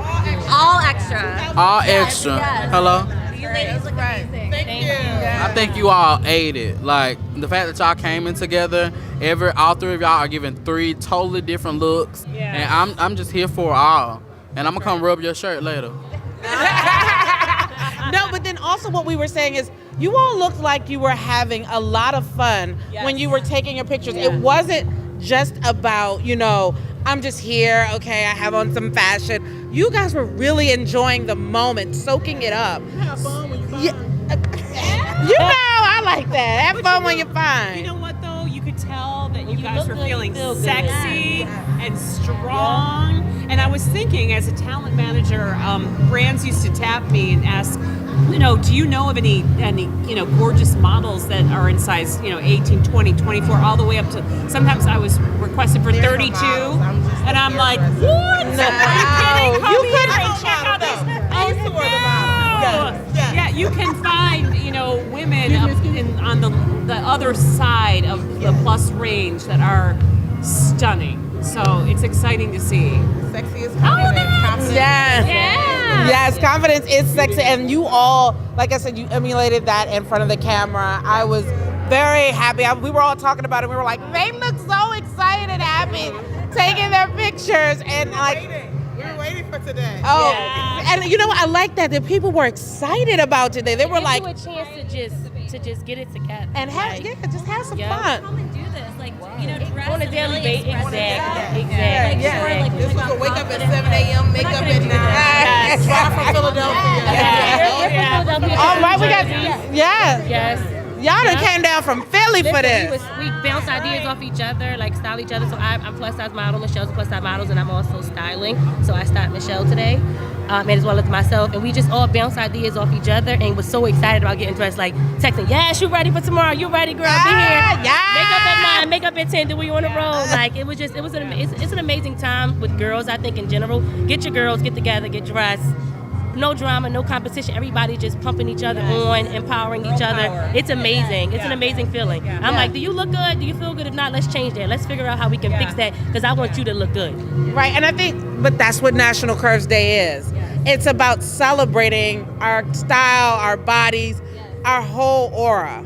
All extra. All extra. Yes. Hello? You ladies look amazing. Thank you. I think you all ate it. Like the fact that y'all came in together, all three of y'all are giving three totally different looks. Yeah. And I'm just here for it all. And I'm gonna come rub your shirt later. No, but then also what we were saying is you all looked like you were having a lot of fun when you were taking your pictures. Yeah. It wasn't just about, you know, I'm just here, okay, I have on some fashion. You guys were really enjoying the moment, soaking it up. You have fun when you find You know, I like that. Have fun when you're fine. You know what though? You could tell that you you guys look were good, you feeling feel good. sexy and strong. And I was thinking, as a talent manager, brands used to tap me and ask, you know, do you know of any you know, gorgeous models that are in size, you know, 18, 20, 24, all the way up to, sometimes I was requested for 32. And I'm like, what? No. Are you kidding? Come You here couldn't- and check out these. I used to wear the models. Yes. Yeah, you can find, you know, women up on the other side of the plus range that are stunning. So it's exciting to see. Sexy is confidence. Yes. Yeah. Yes, confidence is sexy. And you all, like I said, you emulated that in front of the camera. I was very happy. We were all talking about it. We were like, they look so excited and happy taking their pictures. And like, We were waiting for today. oh, and you know what? I like that. The people were excited about today. They were like, a chance to just get it together and have, just have some fun. Come and do this, like, you know, dress on a and daily really basis. express Exactly. yourself. Like, Yeah. sure, like, This was a wake up at 7 a.m., makeup at 9. Yes. Drive from Philadelphia. All right, we got, Yes. y'all done came down from Philly for this. We bounce ideas off each other, like style each other. So I'm plus size model, Michelle's a plus size model, and I'm also styling. So I styled Michelle today, and as well as myself. And we just all bounce ideas off each other and was so excited about getting dressed, like texting, yes, you ready for tomorrow? You ready, girl? Be here. Yeah. Makeup at 9, makeup at 10, then we on the road. Like it's an amazing time with girls, I think, in general. Get your girls, get together, get dressed. No drama, no competition. Everybody just pumping each other on, empowering each other. It's amazing. It's an amazing feeling. I'm like, do you look good? Do you feel good? If not, let's change that. Let's figure out how we can fix that because I want you to look good. Right, and I think, but that's what National Curves Day is. It's about celebrating our style, our bodies, our whole aura.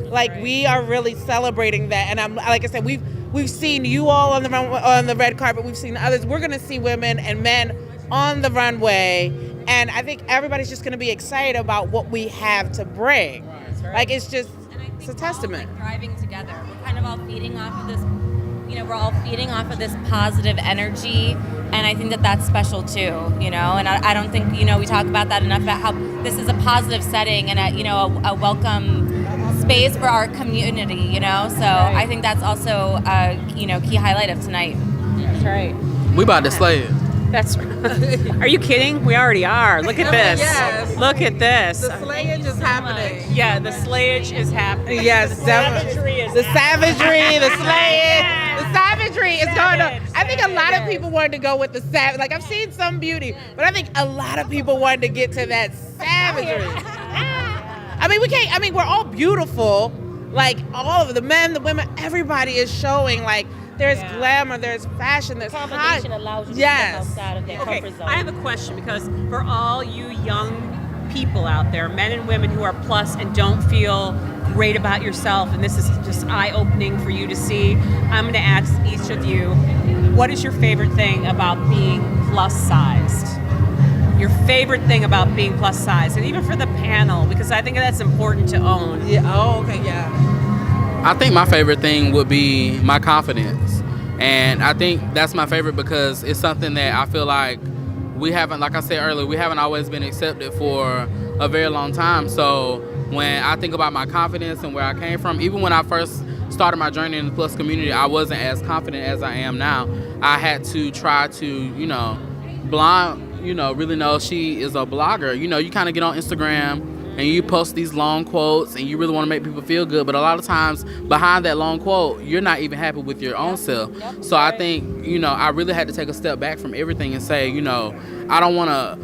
Like we are really celebrating that, and I'm like I said, we've seen you all on the red carpet. We've seen others. We're going to see women and men on the runway. And I think everybody's just going to be excited about what we have to bring. Right. Like, it's just, it's a testament. All, like, thriving together. We're kind of all feeding off of this, we're all feeding off of this positive energy. And I think that that's special too, and I don't think, we talk about that enough, about how this is a positive setting and a welcome space for our community, so right. I think that's also a, key highlight of tonight. That's right. We about to slay it. That's right. Are you kidding? We already are. Look at this. Yes. Look at this. The slayage is happening. Yeah, the slayage is happening. Yes, the savagery is the savagery, the slayage. Yes. The savagery is going on. I think a lot of people wanted to go with the savage. Like, I've seen some beauty, but I think a lot of people wanted to get to that savagery. We're all beautiful. Like, all of the men, the women, everybody is showing, like, there's glamour, there's fashion, there's combination allows you to step outside of their comfort zone. I have a question, because for all you young people out there, men and women who are plus and don't feel great about yourself, and this is just eye-opening for you to see, I'm going to ask each of you, what is your favorite thing about being plus-sized? Your favorite thing about being plus-sized, and even for the panel, because I think that's important to own. Yeah. Oh, okay. Yeah. I think my favorite thing would be my confidence. And I think that's my favorite because it's something that I feel like we haven't, like I said earlier, we haven't always been accepted for a very long time. So when I think about my confidence and where I came from, even when I first started my journey in the plus community, I wasn't as confident as I am now. I had to try to, really know she is a blogger. You kind of get on Instagram and you post these long quotes and you really want to make people feel good, but a lot of times behind that long quote, you're not even happy with your own self. So I think, I really had to take a step back from everything and say, I don't want to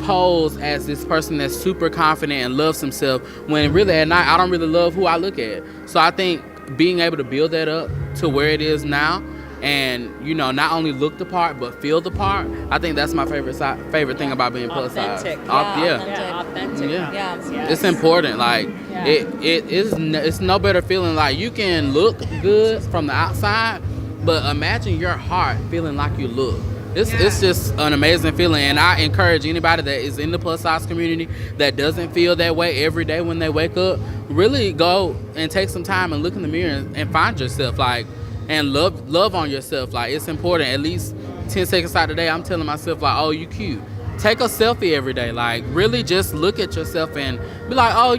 pose as this person that's super confident and loves himself when really at night I don't really love who I look at. So I think being able to build that up to where it is now and, not only look the part, but feel the part, I think that's my favorite thing about being plus size. Authentic. Yeah. It's important. Like, it's no better feeling. Like, you can look good from the outside, but imagine your heart feeling like you look. It's just an amazing feeling, and I encourage anybody that is in the plus size community that doesn't feel that way every day when they wake up, really go and take some time and look in the mirror and find yourself, like, and love on yourself. Like, it's important. At least 10 seconds out of the day, I'm telling myself, like, oh, you cute. Take a selfie every day. Like, really just look at yourself and be like, oh,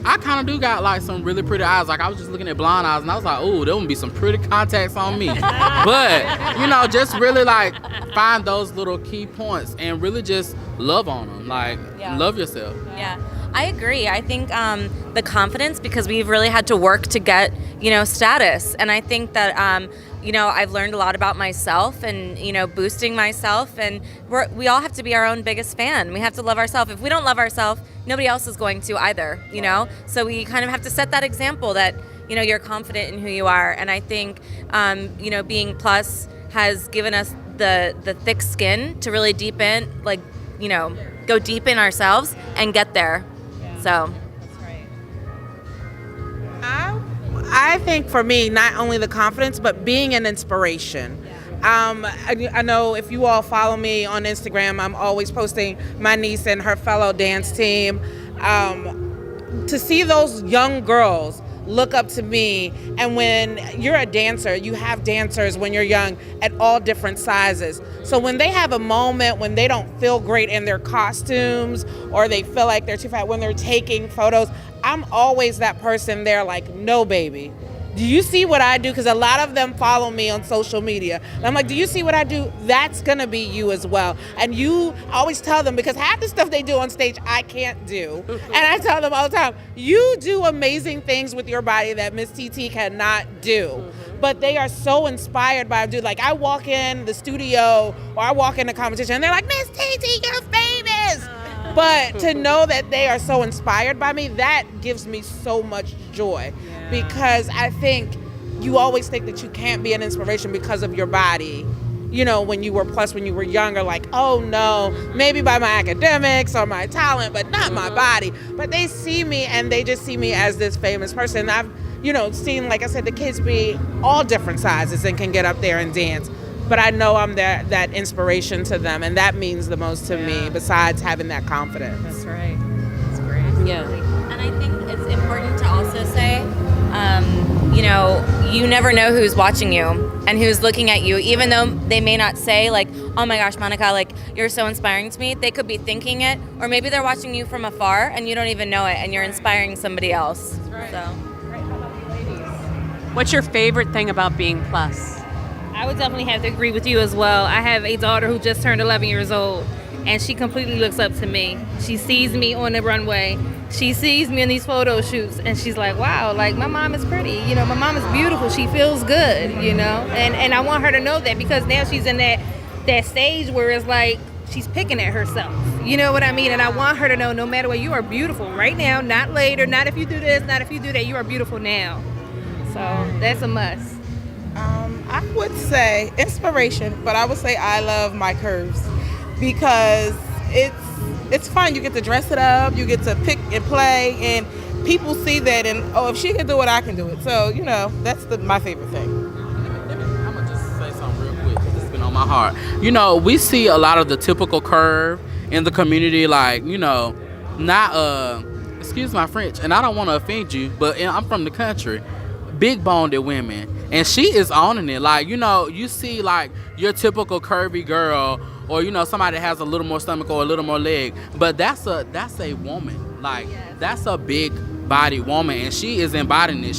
I kind of do got, like, some really pretty eyes. Like, I was just looking at blonde eyes, and I was like, ooh, there would be some pretty contacts on me. But, just really, like, find those little key points and really just love on them. Like, love yourself. Yeah. I agree. I think the confidence, because we've really had to work to get, status. And I think that, I've learned a lot about myself and, boosting myself. And we all have to be our own biggest fan. We have to love ourselves. If we don't love ourselves, nobody else is going to either, So we kind of have to set that example that, you're confident in who you are. And I think, being plus has given us the thick skin to really deepen, like, go deep in ourselves and get there. So that's right. I think for me, not only the confidence, but being an inspiration. I know if you all follow me on Instagram, I'm always posting my niece and her fellow dance team. To see those young girls look up to me, and when you're a dancer, you have dancers when you're young at all different sizes. So when they have a moment when they don't feel great in their costumes or they feel like they're too fat, when they're taking photos, I'm always that person there like, no, baby. Do you see what I do? Because a lot of them follow me on social media. And I'm like, do you see what I do? That's going to be you as well. And I always tell them, because half the stuff they do on stage, I can't do. And I tell them all the time, you do amazing things with your body that Miss TT cannot do. But they are so inspired by it. Like, I walk in the studio or I walk in the competition and they're like, Miss TT, you're famous. But to know that they are so inspired by me, that gives me so much joy. Because I think you always think that you can't be an inspiration because of your body. When you were plus, when you were younger, like, oh no, maybe by my academics or my talent, but not my body. But they see me and they just see me as this famous person. I've seeing, like I said, the kids be all different sizes and can get up there and dance. But I know I'm that inspiration to them, and that means the most to me, besides having that confidence. That's right. That's great. Yeah. And I think it's important to also say, you never know who's watching you and who's looking at you, even though they may not say like, oh my gosh, Monica, like you're so inspiring to me. They could be thinking it, or maybe they're watching you from afar and you don't even know it, and you're inspiring somebody else. That's right. So. What's your favorite thing about being plus? I would definitely have to agree with you as well. I have a daughter who just turned 11 years old, and she completely looks up to me. She sees me on the runway. She sees me in these photo shoots, and she's like, wow, like my mom is pretty. My mom is beautiful. She feels good, And I want her to know that, because now she's in that stage where it's like she's picking at herself. You know what I mean? And I want her to know, no matter what, you are beautiful right now, not later, not if you do this, not if you do that. You are beautiful now. So that's a must. I would say inspiration, but I would say I love my curves, because it's fun. You get to dress it up, you get to pick and play, and people see that, and if she can do it, I can do it. So that's my favorite thing. I'm gonna just say something real quick, because it's been on my heart. We see a lot of the typical curve in the community, like not excuse my French, and I don't want to offend you, but I'm from the country. Big boned women, and she is owning it. Like you see like your typical curvy girl, or somebody that has a little more stomach or a little more leg, but that's a woman. Like that's a big body woman, and she is embodying it.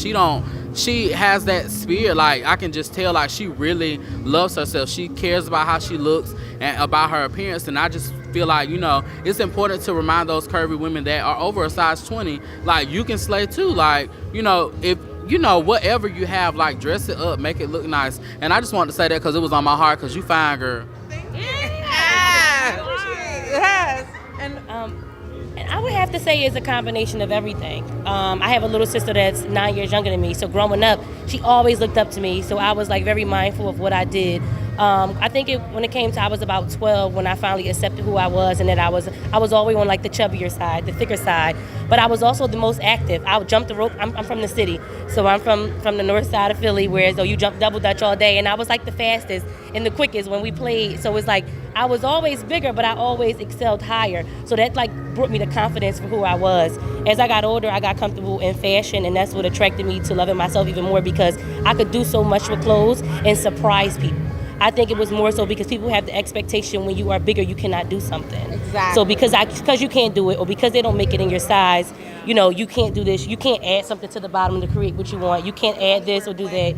She has that spirit. Like I can just tell, like she really loves herself. She cares about how she looks and about her appearance, and I just feel like it's important to remind those curvy women that are over a size 20, like you can slay too. Like if whatever you have, like dress it up, make it look nice. And I just wanted to say that because it was on my heart, because you fine, girl. Yes. And I would have to say it's a combination of everything. I have a little sister that's 9 years younger than me, so growing up, she always looked up to me, so I was like very mindful of what I did. I think when it came to, I was about 12 when I finally accepted who I was, and that I was always on like the chubbier side, the thicker side, but I was also the most active. I would jump the rope. I'm from the city, so I'm from the north side of Philly, where you jump double dutch all day, and I was like the fastest and the quickest when we played. So it's like I was always bigger, but I always excelled higher. So that like brought me the confidence for who I was. As I got older, I got comfortable in fashion, and that's what attracted me to loving myself even more, because I could do so much with clothes and surprise people. I think it was more so because people have the expectation when you are bigger, you cannot do something. Exactly. So because you can't do it, or because they don't make it in your size, you can't do this. You can't add something to the bottom to create what you want. You can't add this or do that.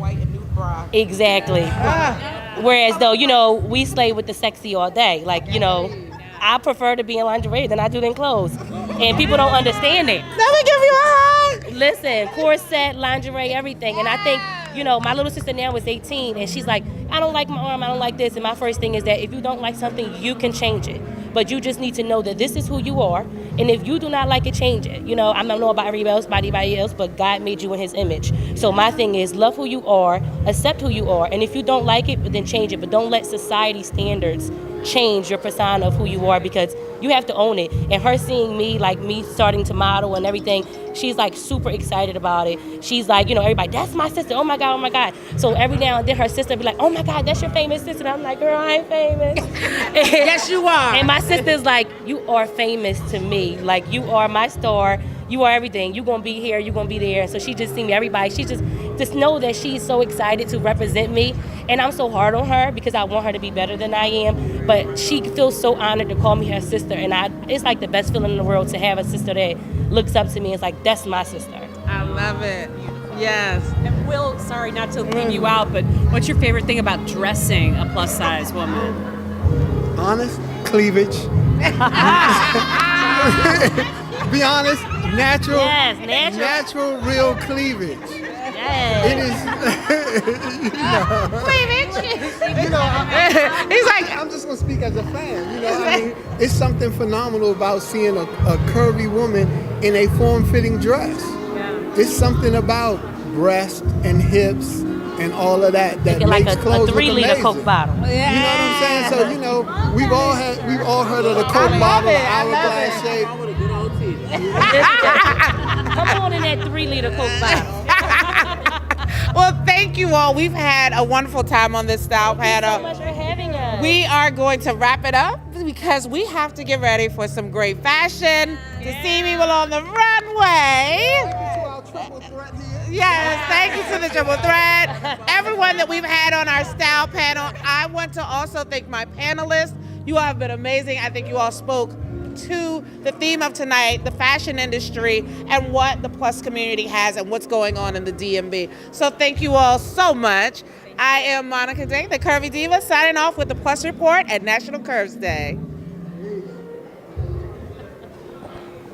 Exactly. Whereas though, we slay with the sexy all day. Like, I prefer to be in lingerie than I do in clothes. And people don't understand it. Let me give you a hug. Listen, corset, lingerie, everything. And I think, my little sister now is 18, and she's like, I don't like my arm, I don't like this. And my first thing is that if you don't like something, you can change it. But you just need to know that this is who you are. And if you do not like it, change it. I don't know about everybody else, but God made you in his image. So my thing is, love who you are, accept who you are. And if you don't like it, then change it. But don't let society standards change your persona of who you are, because you have to own it. And her seeing me, like me starting to model and everything, she's like super excited about it. She's like, everybody, that's my sister. Oh my God, oh my God. So every now and then her sister be like, oh my God, that's your famous sister. And I'm like, girl, I ain't famous. Yes, you are. And my sister's like, you are famous to me. Like, you are my star. You are everything. You're going to be here. You're going to be there. So she just see me, everybody. She just know that she's so excited to represent me. And I'm so hard on her because I want her to be better than I am. But she feels so honored to call me her sister. And it's like the best feeling in the world to have a sister that looks up to me. It's like, that's my sister. I love it. Yes. And Will, sorry not to leave you out, but what's your favorite thing about dressing a plus size woman? Honest, cleavage. Be honest, natural. Yes, natural, real cleavage. Yes. It is. Cleavage. He's like, I'm just gonna speak as a fan. It's something phenomenal about seeing a curvy woman in a form-fitting dress. Yeah. It's something about breast and hips and all of that makes like clothes a 3-liter Coke bottle. Yeah. You know what I'm saying? So we've all heard of the Coke bottle, hourglass shape. Come on in that 3-liter Coke bottle. Well, thank you all. We've had a wonderful time on this style panel. Thank you so much for having us. We are going to wrap it up because we have to get ready for some great fashion to see people on the runway. Yes, thank you to the Triple Threat. Everyone that we've had on our style panel. I want to also thank my panelists. You all have been amazing. I think you all spoke to the theme of tonight, the fashion industry, and what the plus community has and what's going on in the DMV. So thank you all so much. I am Monica Day, the Kurvy Diva, signing off with the Plus Report at National Curves Day.